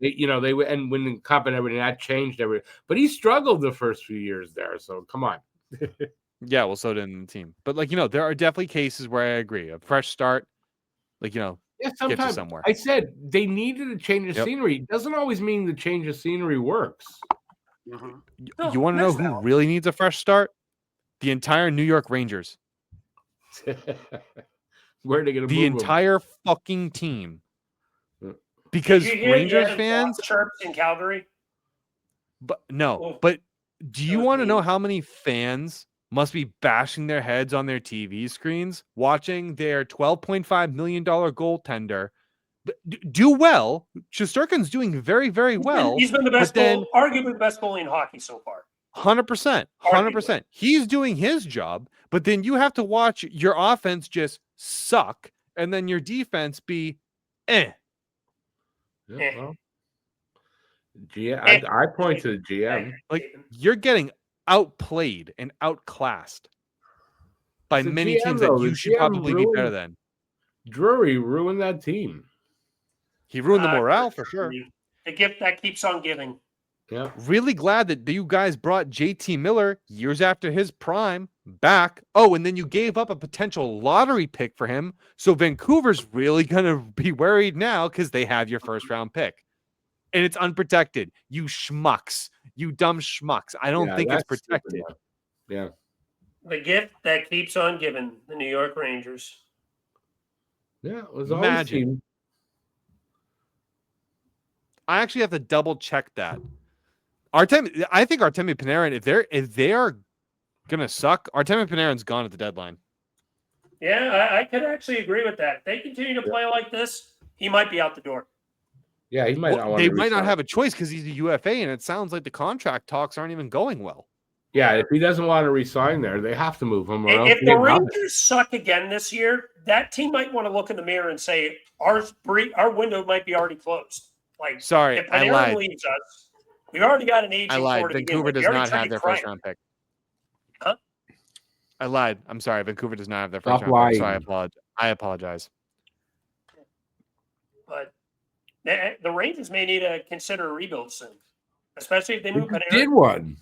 they and when the cup and everything, that changed everything. But he struggled the first few years there. So, come on. Yeah, well, so did the team. But, like, there are definitely cases where I agree. A fresh start, like, yeah, get you sometimes somewhere. I said they needed a change of scenery. It doesn't always mean the change of scenery works. Mm-hmm. You want to know who really needs a fresh start? The entire New York Rangers. Where are they going to move the entire fucking team? Because Rangers fans chirps in Calgary. But no, but do you want to know how many fans must be bashing their heads on their TV screens, watching their $12.5 million goaltender do well. Shesterkin's doing very, very well. He's been the best goal, arguably the best goalie in hockey so far. 100%. 100%. He's doing his job, but then you have to watch your offense just suck and then your defense be eh. Yeah, well, I point to the GM. Like, you're getting outplayed and outclassed by many teams that you should probably be better than. Drury ruined that team. He ruined the morale for sure. The gift that keeps on giving. Yeah. Really glad that you guys brought JT Miller years after his prime back. Oh, and then you gave up a potential lottery pick for him. So Vancouver's really going to be worried now because they have your first round pick. And it's unprotected. You schmucks. You dumb schmucks. I don't think it's protected. Yeah. The gift that keeps on giving, the New York Rangers. Yeah, it was imagine. I actually have to double check that. I think Artemi Panarin, if they are gonna suck, Artemi Panarin's gone at the deadline. Yeah, I could actually agree with that. If they continue to play like this, he might be out the door. Yeah, he might not want they to might not have a choice because he's a UFA, and it sounds like the contract talks aren't even going well. Yeah, if he doesn't want to resign there, they have to move him. Or if the Rangers suck again this year, that team might want to look in the mirror and say, our window might be already closed. Like, sorry, if Panarin leaves us, we've already got an aging I lied. core to Vancouver does not have their first round pick. Huh? I lied. I'm sorry. Vancouver does not have their first round pick. So I apologize. But the Rangers may need to consider a rebuild soon, especially if they move Panarin. Did one?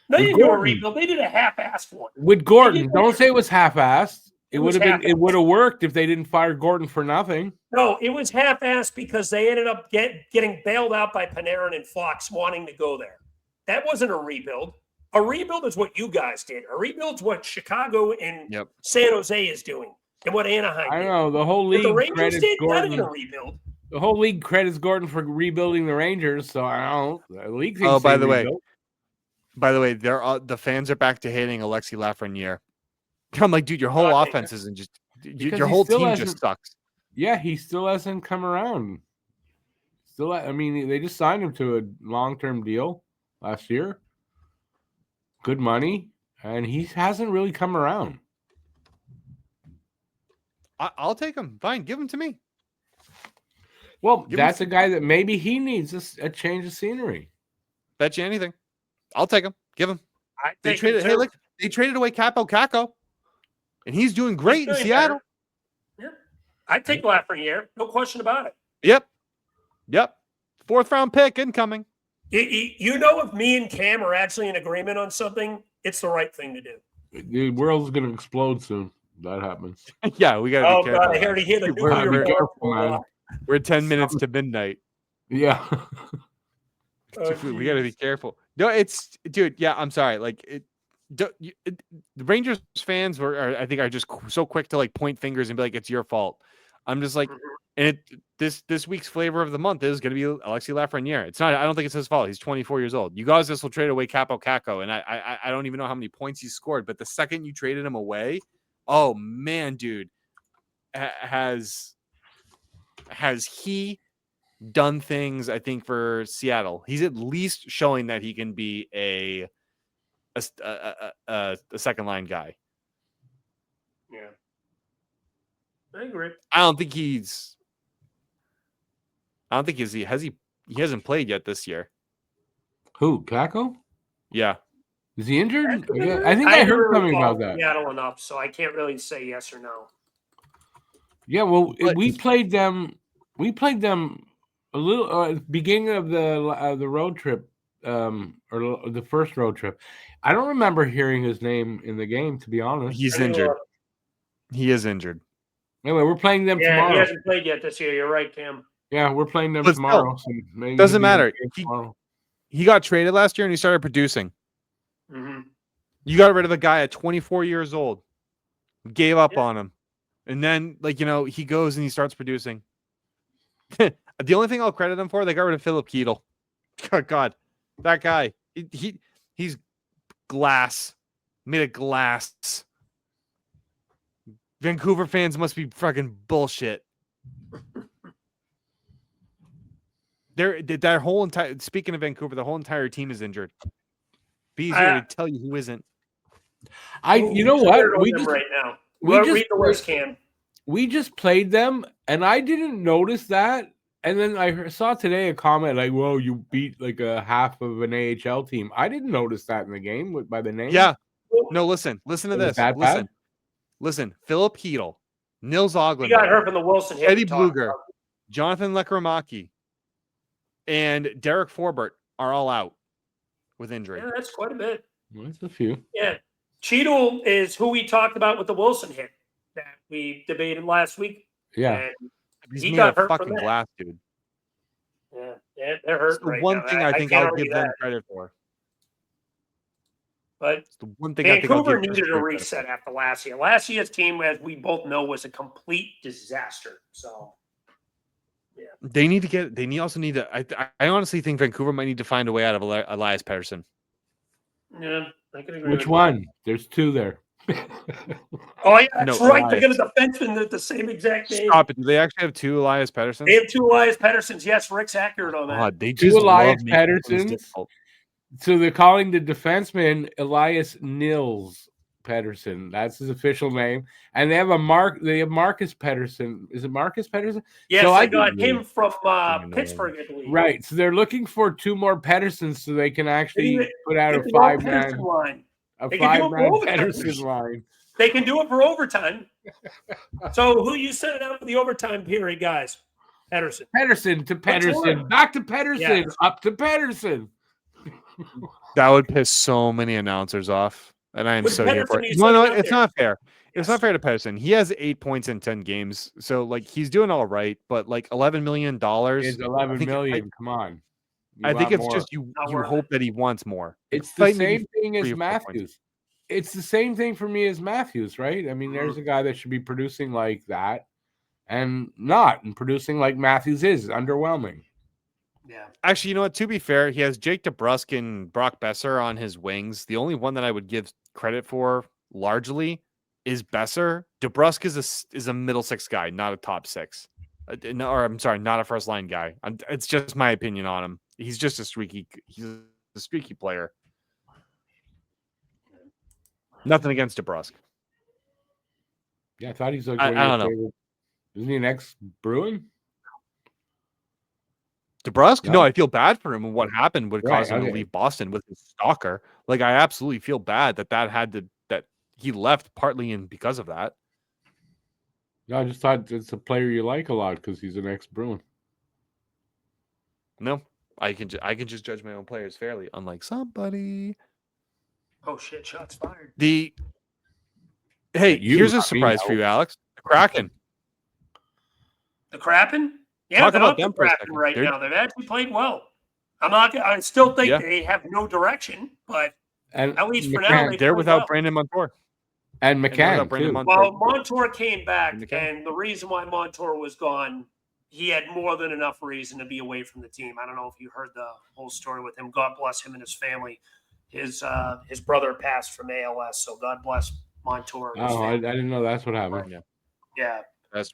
No, they didn't do a rebuild. They did a half-assed one with Gordon. Don't say it was half-assed. It would have been. It would have worked if they didn't fire Gordon for nothing. No, it was half-assed because they ended up getting bailed out by Panarin and Fox wanting to go there. That wasn't a rebuild. A rebuild is what you guys did. A rebuild is what Chicago and San Jose is doing, and what Anaheim. I know the whole league. The Rangers did Gordon. a rebuild. The whole league credits Gordon for rebuilding the Rangers. So I don't. The league. Oh, by the way, the fans are back to hating Alexis Lafreniere. I'm like, dude, your whole offense isn't just. Your whole team just sucks. Yeah, he still hasn't come around. Still, I mean, they just signed him to a long-term deal last year. Good money, and he hasn't really come around. I'll take him. Fine, give him to me. Well, that's a guy that maybe he needs a change of scenery. Bet you anything. I'll take him. Give him. They traded away Capo Caco, and he's doing great in Seattle. Yeah, I'd take Lafreniere. No question about it. Yep. 4th round pick incoming. You know, if me and Cam are actually in agreement on something, it's the right thing to do. The world's going to explode soon. That happens. Yeah, we got to be careful. God, I already hit a nuclear bomb. We're 10 minutes to midnight. Yeah. We got to be careful. No, dude. Yeah, I'm sorry. Like, the Rangers fans I think are just so quick to like point fingers and be like, it's your fault. I'm just like, and this week's flavor of the month is going to be Alexis Lafreniere. It's not. I don't think it's his fault. He's 24 years old. You guys just will trade away Capo Caco, and I don't even know how many points he scored. But the second you traded him away, oh man, dude, has he done things? I think for Seattle, he's at least showing that he can be a second line guy. Yeah. I agree. I don't think he hasn't played yet this year. Who, Kako? Yeah. Is he injured? Yeah, I think I heard something about that. Seattle enough, so I can't really say yes or no. Yeah, well, we played them a little beginning of the road trip, or the first road trip. I don't remember hearing his name in the game, to be honest. He's injured. He is injured. Anyway, we're playing them tomorrow. He hasn't played yet this year. You're right, Cam. Yeah, we're playing them tomorrow. So doesn't matter. He got traded last year and he started producing. Mm-hmm. You got rid of a guy at 24 years old. Gave up on him. And then, he goes and he starts producing. The only thing I'll credit him for, they got rid of Philip Keedle. God, that guy. He's glass. made of glass. Vancouver fans must be fucking bullshit. Their whole entire. Speaking of Vancouver, the whole entire team is injured. Be easier to tell you who isn't. You know what? We just right now. We just read the list, Cam. We just played them, and I didn't notice that. And then I saw today a comment like, "Whoa, you beat like a half of an AHL team." I didn't notice that in the game by the name. Yeah. No, listen to this. Listen. Philip Hedel, Nils Oglander. He got hurt from the Wilson hit. Eddie Bluger, Jonathan Lekromaki, and Derek Forbert are all out with injury. Yeah, that's quite a bit. That's a few. Yeah. Cheadle is who we talked about with the Wilson hit that we debated last week. Yeah. He's he got hurt fucking from glass, dude. Yeah, they're hurt. The one thing I think I'll give them credit for. But it's the one thing Vancouver needed a reset after last year. Last year's team, as we both know, was a complete disaster. So, yeah, they need to get. They also need to. I honestly think Vancouver might need to find a way out of Elias Pettersson. Yeah, I can agree. Which one? There's two there. Oh yeah, that's right. Elias. They got a defenseman at the same exact name. Stop it! Do they actually have two Elias Petterssons? They have two Elias Petterssons. Yes, Rick's accurate on that. God, they just two Elias Petterssons. So they're calling the defenseman Elias Nils Pettersson. That's his official name. And they have Marcus Pettersson. Is it Marcus Pettersson? Yes, so I got him from Pittsburgh, I believe. Right. So they're looking for two more Petterssons so they can actually put out a 5-man line. A 5-man Pettersson line. They can do it for overtime. So who you set it out for the overtime period, guys? Pettersson. Pettersson to Pettersson. Back to Pettersson. Yes. Up to Pettersson. That would piss so many announcers off. And I am so here for it. No, it's not fair. It's not fair to Pettersson. He has 8 points in 10 games. So like he's doing all right, but like $11 million. It's $11 million. Come on. I think it's just you hope that he wants more. It's the same thing as Matthews. It's the same thing for me as Matthews, right? I mean, there's a guy that should be producing like that and producing like Matthews is underwhelming. Yeah. Actually, you know what? To be fair, he has Jake DeBrusk and Brock Besser on his wings. The only one that I would give credit for largely is Besser. DeBrusk is a middle six guy, not a top six. Not a first line guy. It's just my opinion on him. He's just a streaky player. Nothing against DeBrusk. Yeah, I thought he's like I don't know. Isn't he an ex-Bruin? DeBrusk? No, I feel bad for him and what happened would cause him to leave Boston with his stalker. Like I absolutely feel bad that he left partly because of that. No, I just thought it's a player you like a lot because he's an ex-Bruin. No, I can just judge my own players fairly, unlike somebody. Oh shit! Shots fired. Here's a surprise for you, Alex. The Kraken. The Kraken? Yeah, talk they're about not them the Kraken right now. They've actually played well. I still think they have no direction, but at least for now, they're without Brandon Montour. And McCann, Well, Montour came back, and the reason why Montour was gone, he had more than enough reason to be away from the team. I don't know if you heard the whole story with him. God bless him and his family. His brother passed from ALS, so God bless Montour. Oh, I didn't know that's what happened. Yeah.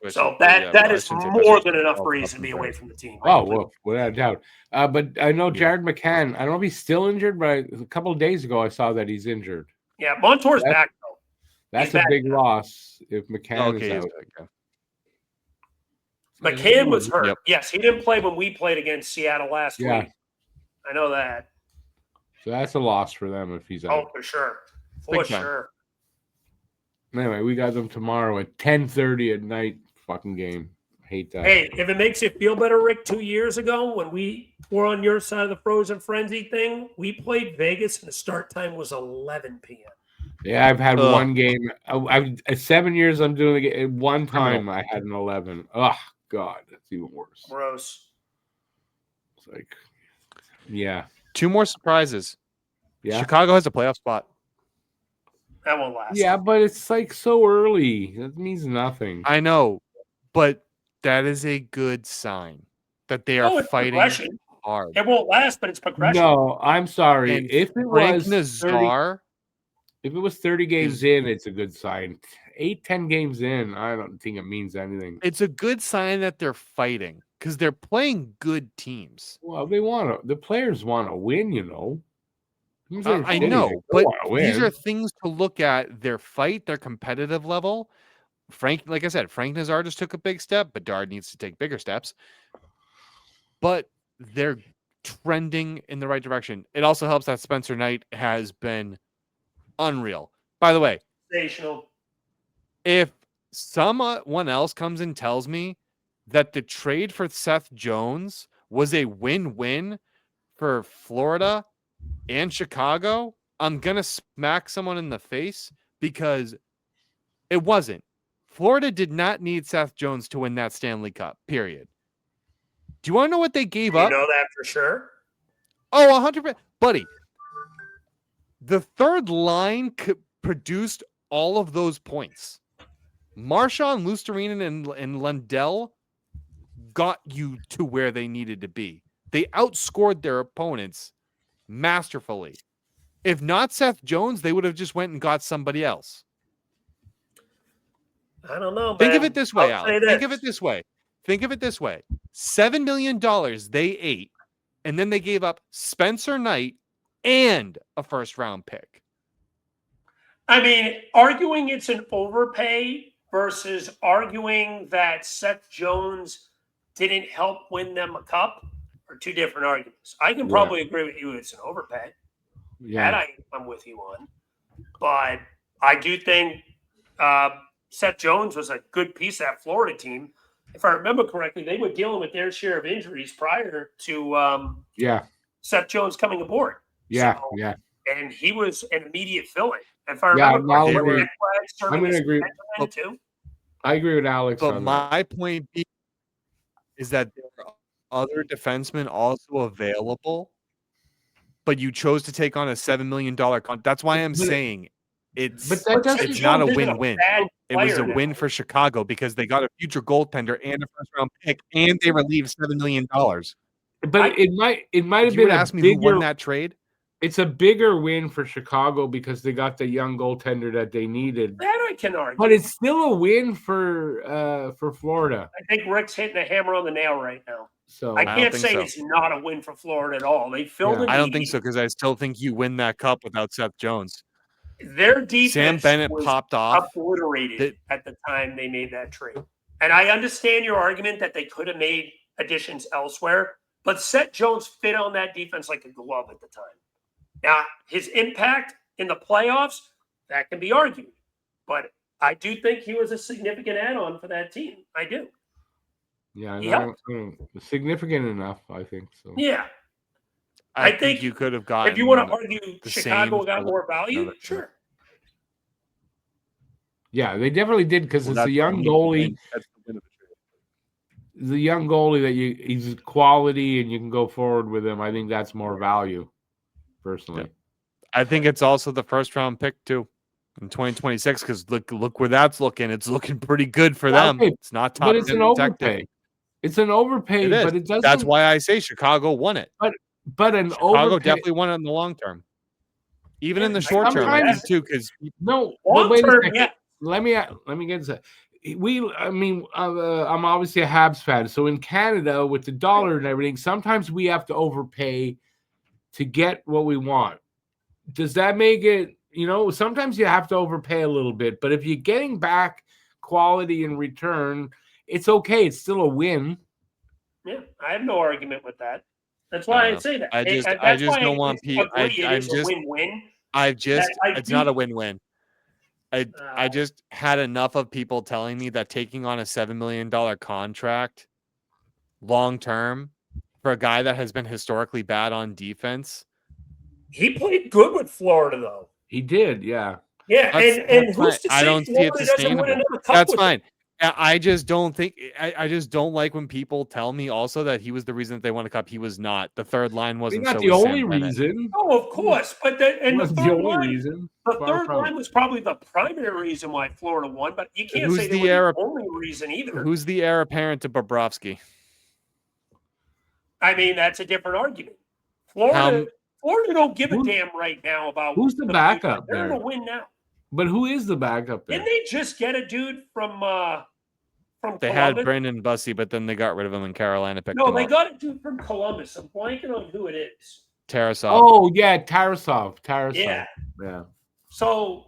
So that is more than enough reason to be away from the team. Oh, well, without a doubt. But I know Jared McCann. I don't know if he's still injured, but a couple of days ago I saw that he's injured. Yeah, Montour's back though. That's a big loss if McCann is out. McCann was hurt. Yep. Yes, he didn't play when we played against Seattle last week. I know that. So that's a loss for them if he's out. Oh, for sure. For sure. Anyway, we got them tomorrow at 10:30 at night. Fucking game. I hate that. Hey, if it makes you feel better, Rick, 2 years ago when we were on your side of the Frozen Frenzy thing, we played Vegas and the start time was 11 p.m. Yeah, I've had one game. I've 7 years I'm doing it. One time I had an 11. Oh, God. That's even worse. Gross. It's like, yeah. 2 more surprises. Yeah. Chicago has a playoff spot. That won't last. Yeah, but it's like so early. That means nothing. I know, but that is a good sign that they are fighting hard. It won't last, but it's progression. No, I'm sorry. And if it Frank was Nazar If it was 30 games in, it's a good sign. 8-10 games in, I don't think it means anything. It's a good sign that they're fighting because they're playing good teams. Well, the players want to win, you know. I know, but these are things to look at: their fight, their competitive level. Frank, like I said, Frank Nazar just took a big step. Bedard needs to take bigger steps. But they're trending in the right direction. It also helps that Spencer Knight has been unreal. By the way, sensational. If someone else comes and tells me that the trade for Seth Jones was a win-win for Florida and Chicago, I'm going to smack someone in the face because it wasn't. Florida did not need Seth Jones to win that Stanley Cup, period. Do you want to know what they gave up? You know that for sure? Oh, 100%. Buddy, the third line produced all of those points. Marchand, Lusterinen, and Lundell got you to where they needed to be. They outscored their opponents masterfully. If not Seth Jones, they would have just went and got somebody else. I don't know, man. Think of it this way, I'll Alex. Think of it this way. $7 million they ate, and then they gave up Spencer Knight and a first-round pick. I mean, arguing it's an overpay versus arguing that Seth Jones didn't help win them a cup are two different arguments. I can probably agree with you it's an overpay. Yeah. That I'm with you on. But I do think Seth Jones was a good piece of that Florida team. If I remember correctly, they were dealing with their share of injuries prior to Seth Jones coming aboard. Yeah, so, yeah. And he was an immediate fill-in. If I remember correctly, I'm going to agree. Too. I agree with Alex. But my point is that there are other defensemen also available, but you chose to take on a $7 million contract. That's why I'm saying it's not a win-win. It was a win for Chicago because they got a future goaltender and a first-round pick, and they relieved $7 million. But it might have been. Ask me who won that trade. It's a bigger win for Chicago because they got the young goaltender that they needed. That I can argue. But it's still a win for Florida. I think Rick's hitting a hammer on the nail right now. So I can't say it's not a win for Florida at all. They filled a need. I don't think so because I still think you win that cup without Seth Jones. Their defense Sam Bennett was popped off. Obliterated at the time they made that trade. And I understand your argument that they could have made additions elsewhere, but Seth Jones fit on that defense like a glove at the time. Now, his impact in the playoffs, that can be argued. But I do think he was a significant add-on for that team. I do. Yeah, significant enough, I think. So. Yeah. I think you could have gotten. If you want to argue Chicago got more value, sure. Yeah, they definitely did because it's a young goalie. The young goalie that he's quality and you can go forward with him. I think that's more value, personally. Yeah. I think it's also the first round pick too in 2026 because look where that's looking. It's looking pretty good for them. Okay. It's not top. But it's an overpay. It's an overpay, but it doesn't. That's why I say Chicago won it. But an Chicago overpay, definitely won it in the long term, even in the short term. I think too because wait a second. Yeah. Let me get this. I'm obviously a Habs fan, so in Canada with the dollar and everything, sometimes we have to overpay to get what we want. Does that make it? Sometimes you have to overpay a little bit, but if you're getting back quality in return, it's okay. It's still a win. Yeah, I have no argument with that. That's why I say that. I just don't want people. It's a win-win. It's not a win-win. I just had enough of people telling me that taking on a $7 million contract long term for a guy that has been historically bad on defense. He played good with Florida, though. He did, yeah. Yeah, and who's to say I don't see it sustainable. That's fine. I just don't think I just don't like when people tell me also that he was the reason that they won a cup. He was not. The third line wasn't. Not the only reason. Oh, of course, but the only reason. The third line was probably the primary reason why Florida won. But you can't say they were the only reason either. Who's the heir apparent to Bobrovsky? I mean, that's a different argument. Florida don't give a damn right now about who's the backup They're there? in a win now. But who is the backup there? Didn't they just get a dude from They Columbus? had Brandon Bussey, but then they got rid of him, and Carolina picked No, him they up. got a dude from Columbus. I'm blanking on who it is. Tarasov. Oh yeah, Tarasov. Yeah. Yeah. So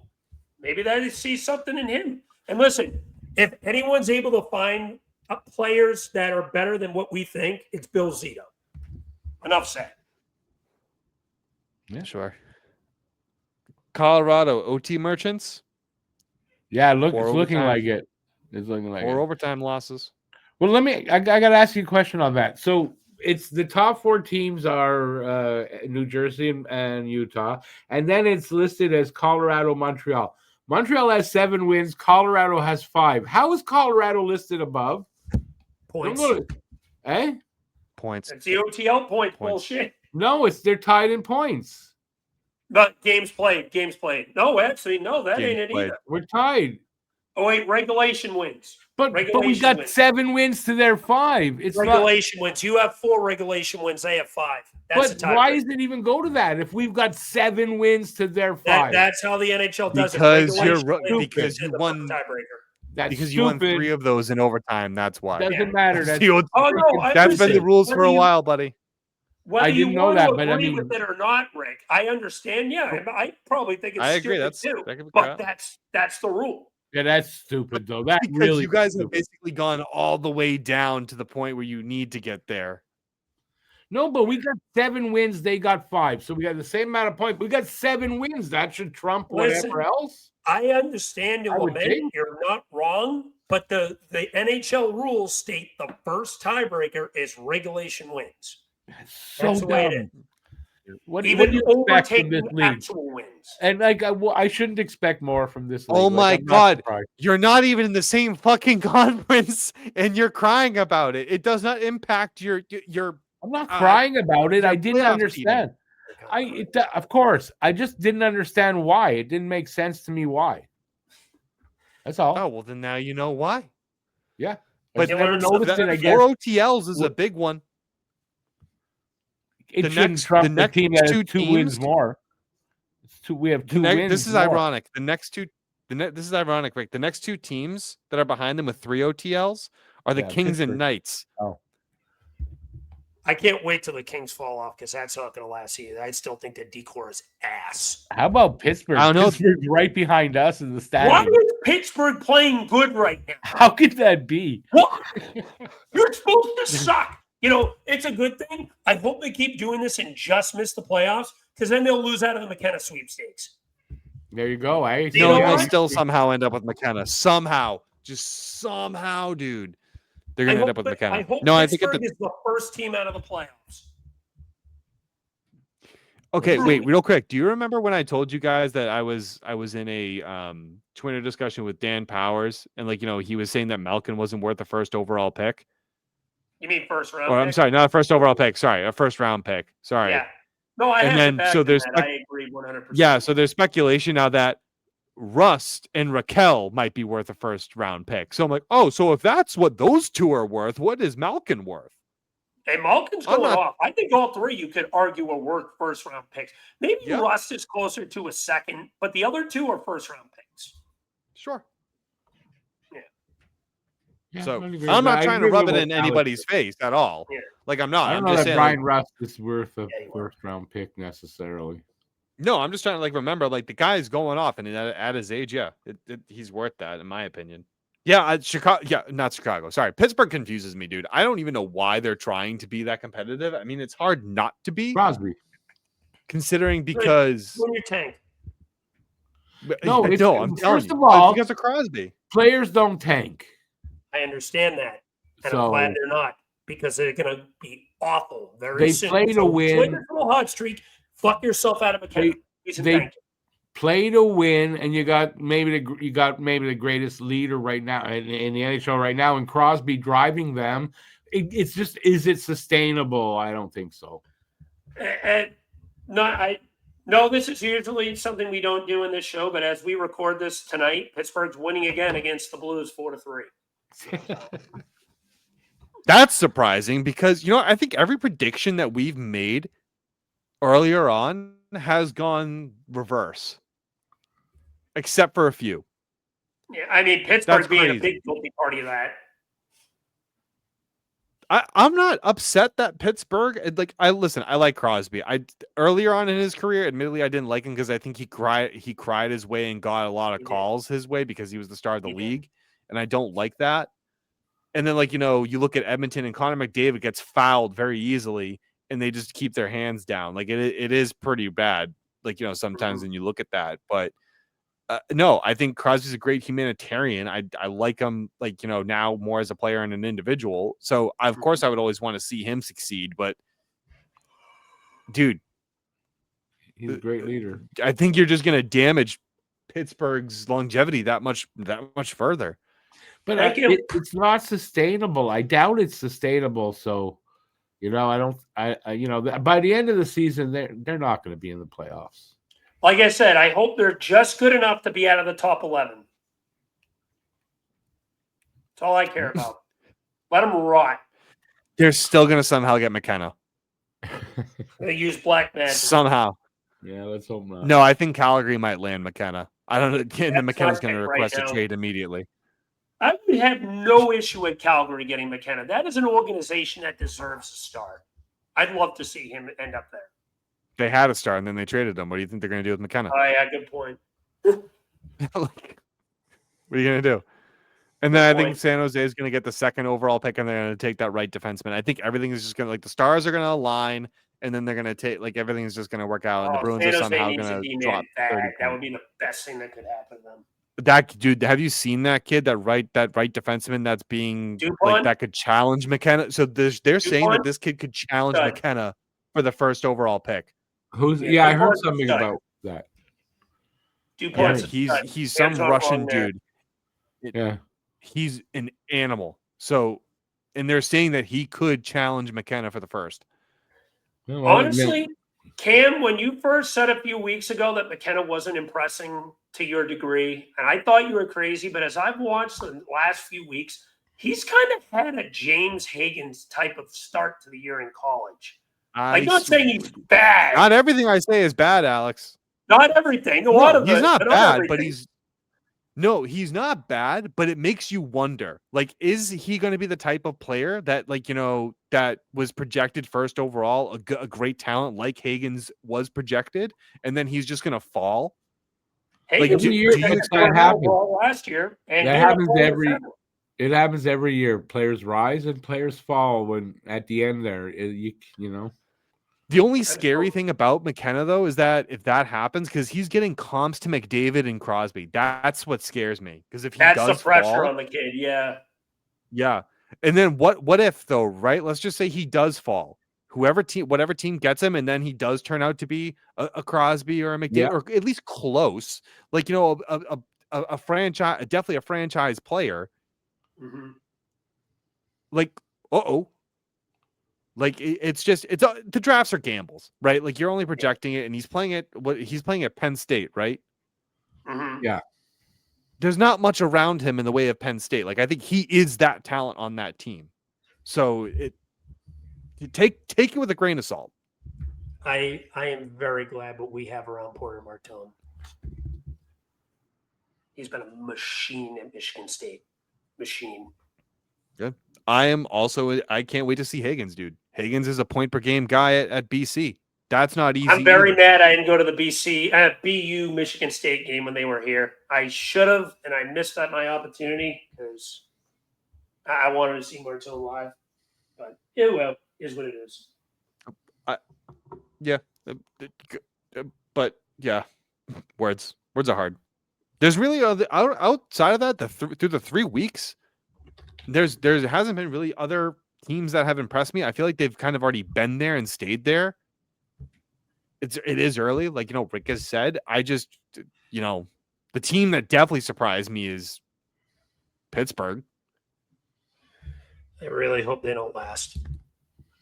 maybe they see something in him. And listen, if anyone's able to find players that are better than what we think, it's Bill Zito. Enough said. Yeah, sure. Colorado OT merchants. Yeah, it's looking overtime. like it. It's looking like 4 it. overtime losses. Well, I got to ask you a question on that. So it's the top 4 teams are New Jersey and Utah, and then it's listed as Colorado, Montreal. Montreal has 7 wins. Colorado has 5. How is Colorado listed above? Points. Points. It's the OTL points. Bullshit. No, they're tied in points. But games played. No, actually, no, that Games ain't it played. either. We're tied. Oh, wait, regulation wins. But we Regulation got wins. 7 wins to their 5. It's Regulation wins. You have 4 regulation wins. They have 5. That's but a tie. why does it even go to that if we've got 7 wins to their 5? That's how the NHL does because it. Because you won tiebreaker. because you won 3 of those in overtime. That's why. Doesn't matter. That's That's been the rules for a while, buddy. Whether I didn't you know want that, to but agree I mean, with it or not, Rick, I understand. Yeah, I probably think it's I agree. stupid That too. could be But crap. that's the rule. Yeah, that's stupid though. That Because really you guys stupid. have basically gone all the way down to the point where you need to get there. No, but we got 7 wins. They got 5, so we got the same amount of points. We got 7 wins. That should trump whatever else. I understand I would think. you're not wrong, but the NHL rules state the first tiebreaker is regulation wins. So That's the way it dumb. is. What do Even you expect from overtaking this league? actual wins. And I shouldn't expect more from this league. Oh my I'm not God. surprised. You're not even in the same fucking conference and you're crying about it. It does not impact your I'm not crying about it. your I didn't playoff understand. Of course, I just didn't understand why. It didn't make sense to me why. That's all. Oh, well, then now you know why. Yeah. But I never noticed it, I 4 guess. OTLs is a big one. It shouldn't trump the team that has 2 wins more. We have 2 wins. This is more. ironic. This is ironic, Rick. The next 2 teams that are behind them with 3 OTLs are the Kings Pittsburgh. and Knights. Oh. I can't wait till the Kings fall off because that's not going to last either. I still think that decor is ass. How about Pittsburgh? I don't know. Pittsburgh's right behind us in the stadium. Why is Pittsburgh playing good right now? How could that be? What? You're supposed to suck. You know, it's a good thing. I hope they keep doing this and just miss the playoffs because then they'll lose out of the McKenna sweepstakes. There you go. You No, know they'll what? still somehow end up with McKenna. Somehow. Just somehow, dude. They're going to end up with McKenna. I hope No, I think Pittsburgh is the first team out of the playoffs. Okay, wait, real quick. Do you remember when I told you guys that I was in a Twitter discussion with Dan Powers and he was saying that Malkin wasn't worth the first overall pick? You mean first round? Or I'm sorry, not a first overall pick. Sorry, a first round pick. Sorry. Yeah. No, I And have then- to back so to there's that. I agree 100%. Yeah, so there's speculation now that Rust and Raquel might be worth a first round pick. So I'm like, oh, so if that's what those 2 are worth, what is Malkin worth? And Malkin's going off. I think all 3 you could argue are worth first round picks. Maybe Yep. Rust is closer to a second, but the other 2 are first round picks. Sure. Yeah, So I agree I'm with not that. trying I to agree rub with it what in Alex anybody's said. face at all. Yeah. Like I'm not. I I'm don't know just that saying. Brian Rust is worth a Yeah, he will. first round pick necessarily. No, I'm just trying to remember the guy's going off, and at his age, yeah, he's worth that in my opinion. Yeah, Chicago. Yeah, not Chicago. Sorry, Pittsburgh confuses me, dude. I don't even know why they're trying to be that competitive. I mean, it's hard not to be, Crosby. considering because Win your tank. No, it's- I'm telling first you, of all- because of Crosby. Players don't tank. I understand that. And So- I'm glad they're not because they're going to be awful very They soon. play to So win. enjoy this little hot streak. Fuck yourself out of a They- they- Play to win, and you got maybe the greatest leader right now in the NHL right now, and Crosby driving them. It's just, is it sustainable? I don't think so. No, this is usually something we don't do in this show, but as we record this tonight, Pittsburgh's winning again against the Blues 4-3. That's surprising because I think every prediction that we've made earlier on has gone reverse, except for a few. Yeah, I mean, That's Pittsburgh being a crazy. big guilty party of that. I'm not upset that Pittsburgh. I like Crosby. Earlier on in his career, admittedly, I didn't like him because I think he cried his way and got a lot of He did. calls his way because he was the star of the He did. league, and I don't like that. And then you look at Edmonton and Connor McDavid gets fouled very easily, and they just keep their hands down. Like it is pretty bad. Sometimes when you look at that, but. No, I think Crosby's a great humanitarian. I like him, now more as a player and an individual. So of course I would always want to see him succeed. But dude, He's a great leader. I think you're just gonna damage Pittsburgh's longevity that much further. But Thank you. it's not sustainable. I doubt it's sustainable. So, I don't. By the end of the season, they're not going to be in the playoffs. Like I said, I hope they're just good enough to be out of the top 11. That's all I care about. Let them rot. They're still gonna somehow get McKenna. They use black magic. Somehow. Yeah, let's hope not. No, I think Calgary might land McKenna. I don't know. And then That's McKenna's my going to pick request right a now. trade immediately. I would have no issue with Calgary getting McKenna. That is an organization that deserves a star. I'd love to see him end up there. They had a star and then they traded him. What do you think they're going to do with McKenna? Oh, yeah, good point. What are you going to do? And then I think San Jose is going to get the second overall pick and they're going to take that right defenseman. I think everything is just going to, the stars are going to align and then they're going to take, everything is just going to work out. And the Bruins San are Jose somehow needs going a to D-man drop 30 that would be the best thing that could happen to them. That dude, have you seen that kid, that right defenseman that's being Dupont? that could challenge McKenna? So they're saying that this kid could challenge McKenna for the first overall pick. I heard something about that. DuPont's he's some Russian dude. He's an animal. So, and they're saying that he could challenge McKenna for the first. Well, honestly, Cam, when you first said a few weeks ago that McKenna wasn't impressing to your degree, and I thought you were crazy, but as I've watched the last few weeks, he's kind of had a James Higgins type of start to the year in college. I'm not saying he's bad. Not everything I say is bad, Alex. Not everything. A lot of he's it, not but bad, but he's not bad, but it makes you wonder, is he going to be the type of player that, that was projected first overall, a great talent like Higgins was projected, and then he's just going to fall? Higgins that happens last year, and that happens it happens every year. Players rise and players fall when at the end there, The only scary thing about McKenna, though, is that if that happens, because he's getting comps to McDavid and Crosby, that's what scares me. Because if he does the pressure fall, on the kid, yeah. And then what if though, right? Let's just say he does fall. Whatever team gets him, and then he does turn out to be a Crosby or a McDavid, or at least close, a franchise, definitely a franchise player. Mm-hmm. The drafts are gambles, right? You're only projecting it, and he's playing at Penn State, right? Mm-hmm. Yeah. There's not much around him in the way of Penn State. I think he is that talent on that team. So take it with a grain of salt. I am very glad what we have around Porter Martone. He's been a machine at Michigan State. Machine. Good. I can't wait to see Higgins, dude. Higgins is a point per game guy at BC. That's not easy. I'm very mad I didn't go to the BU Michigan State game when they were here. I should have, and I missed my opportunity because I wanted to see Martone live. But it is what it is. Yeah. But yeah, words are hard. There's really outside of that, through the 3 weeks, there hasn't been really other teams that have impressed me. I feel like they've kind of already been there and stayed there. It is early, Rick has said. I just, the team that definitely surprised me is Pittsburgh. I really hope they don't last.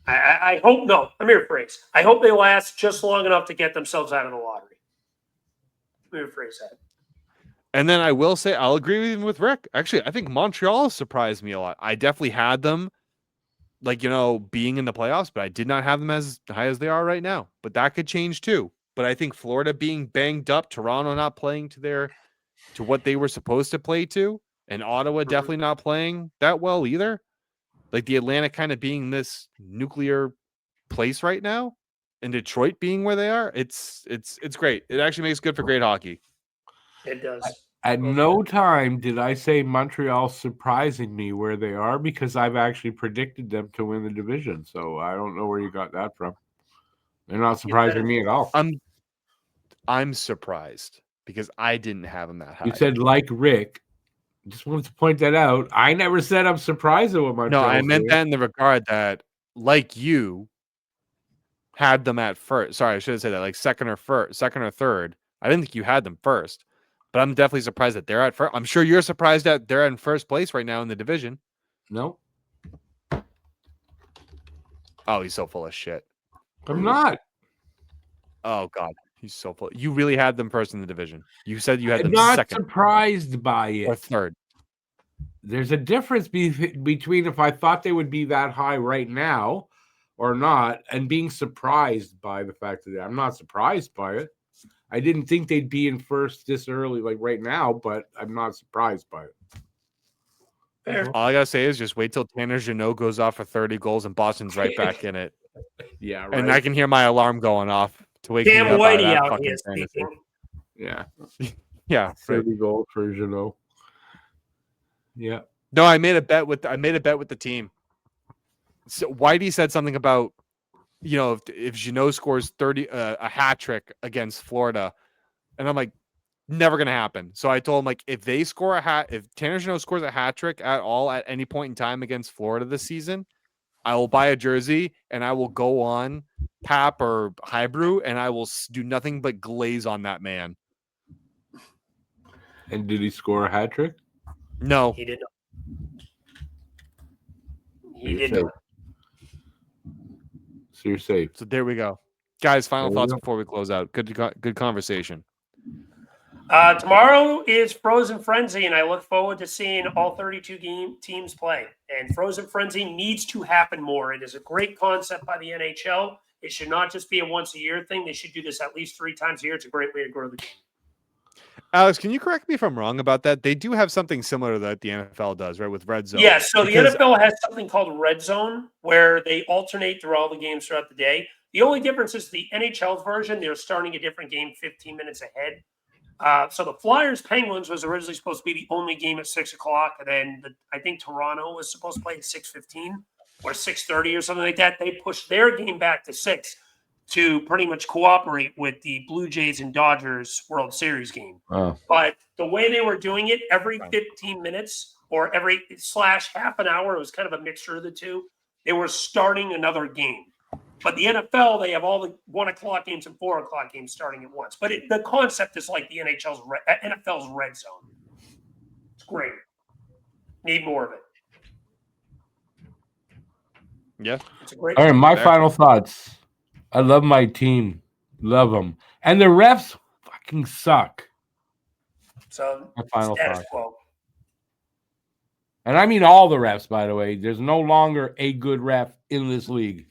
I hope no. Let me rephrase. I hope they last just long enough to get themselves out of the lottery. Let me rephrase that. And then I will say, I'll agree with Rick. Actually, I think Montreal surprised me a lot. I definitely had them being in the playoffs, but I did not have them as high as they are right now. But that could change too. But I think Florida being banged up, Toronto not playing to what they were supposed to play to, and Ottawa definitely not playing that well either. Like the Atlantic kind of being this nuclear place right now, and Detroit being where they are, it's great. It actually makes good for great hockey. It does. At no time did I say Montreal surprising me where they are, because I've actually predicted them to win the division. So I don't know where you got that from. They're not surprising me at all. I'm surprised because I didn't have them that high. You said like Rick. Just wanted to point that out. I never said I'm surprised at what Montreal. No, I meant that in the regard that, like you, had them at first. Sorry, I should have said that, like second or third. I didn't think you had them first, but I'm definitely surprised that they're at first. I'm sure you're surprised that they're in first place right now in the division. No, Oh, he's so full of shit. I'm not. Oh God, he's so full. You really had them first in the division. You said you had I'm them not second surprised by or it. third. There's a difference between if I thought they would be that high right now or not, and being surprised by the fact that I'm not surprised by it. I didn't think they'd be in first this early, like right now, but I'm not surprised by it. Fair. All I gotta say is just wait till Tanner Jeannot goes off for 30 goals and Boston's right back in it. Yeah, right. And I can hear my alarm going off to wake me Cam up out of Whitey that out fucking here fantasy. speaking. Yeah, Yeah, 30 goals for Jeannot. Yeah. No, I made a bet with the team. So Whitey said something about, if Jeannot scores 30 a hat trick against Florida, and I'm like, never gonna happen. So I told him, like, if Tanner Jeannot scores a hat trick at all at any point in time against Florida this season, I will buy a jersey and I will go on Pap or Highbrew and I will do nothing but glaze on that man. And did he score a hat trick? No, He did not. He You're did safe. not. So you're safe. So there we go, guys. Final There we thoughts go. before we close out. Good conversation. Tomorrow is Frozen Frenzy, and I look forward to seeing all 32 teams play. And Frozen Frenzy needs to happen more. It is a great concept by the NHL. It should not just be a once-a-year thing. They should do this at least 3 times a year. It's a great way to grow the game. Alex, can you correct me if I'm wrong about that? They do have something similar to that the NFL does, right? With Red Zone. Yeah, so Because- the NFL has something called Red Zone, where they alternate through all the games throughout the day. The only difference is the NHL's version, they're starting a different game 15 minutes ahead. So the Flyers-Penguins was originally supposed to be the only game at 6 o'clock, and then I think Toronto was supposed to play at 6:15 or 6:30 or something like that. They pushed their game back to 6 to pretty much cooperate with the Blue Jays and Dodgers World Series game. Oh. But the way they were doing it, every 15 minutes or every /half an hour, it was kind of a mixture of the two, they were starting another game. But the NFL, they have all the 1 o'clock games and 4 o'clock games starting at once. But the concept is like the NFL's Red Zone. It's great. Need more of it. Yeah. It's a great. All right, my Fair. final thoughts. I love my team. Love them. And the refs fucking suck. So My final status thought. quo. And I mean all the refs, by the way. There's no longer a good ref in this league.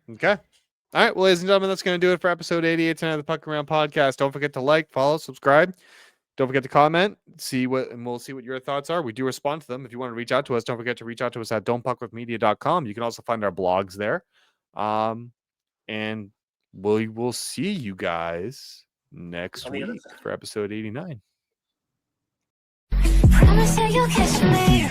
Okay. All right. Well, ladies and gentlemen, that's going to do it for episode 88 tonight of the Puck Around Podcast. Don't forget to like, follow, subscribe. Don't forget to comment. And we'll see what your thoughts are. We do respond to them. If you want to reach out to us, don't forget to reach out to us at don'tpuckwithmedia.com. You can also find our blogs there. And we will see you guys next On the other week side. for episode 89. Promise that you'll kiss me.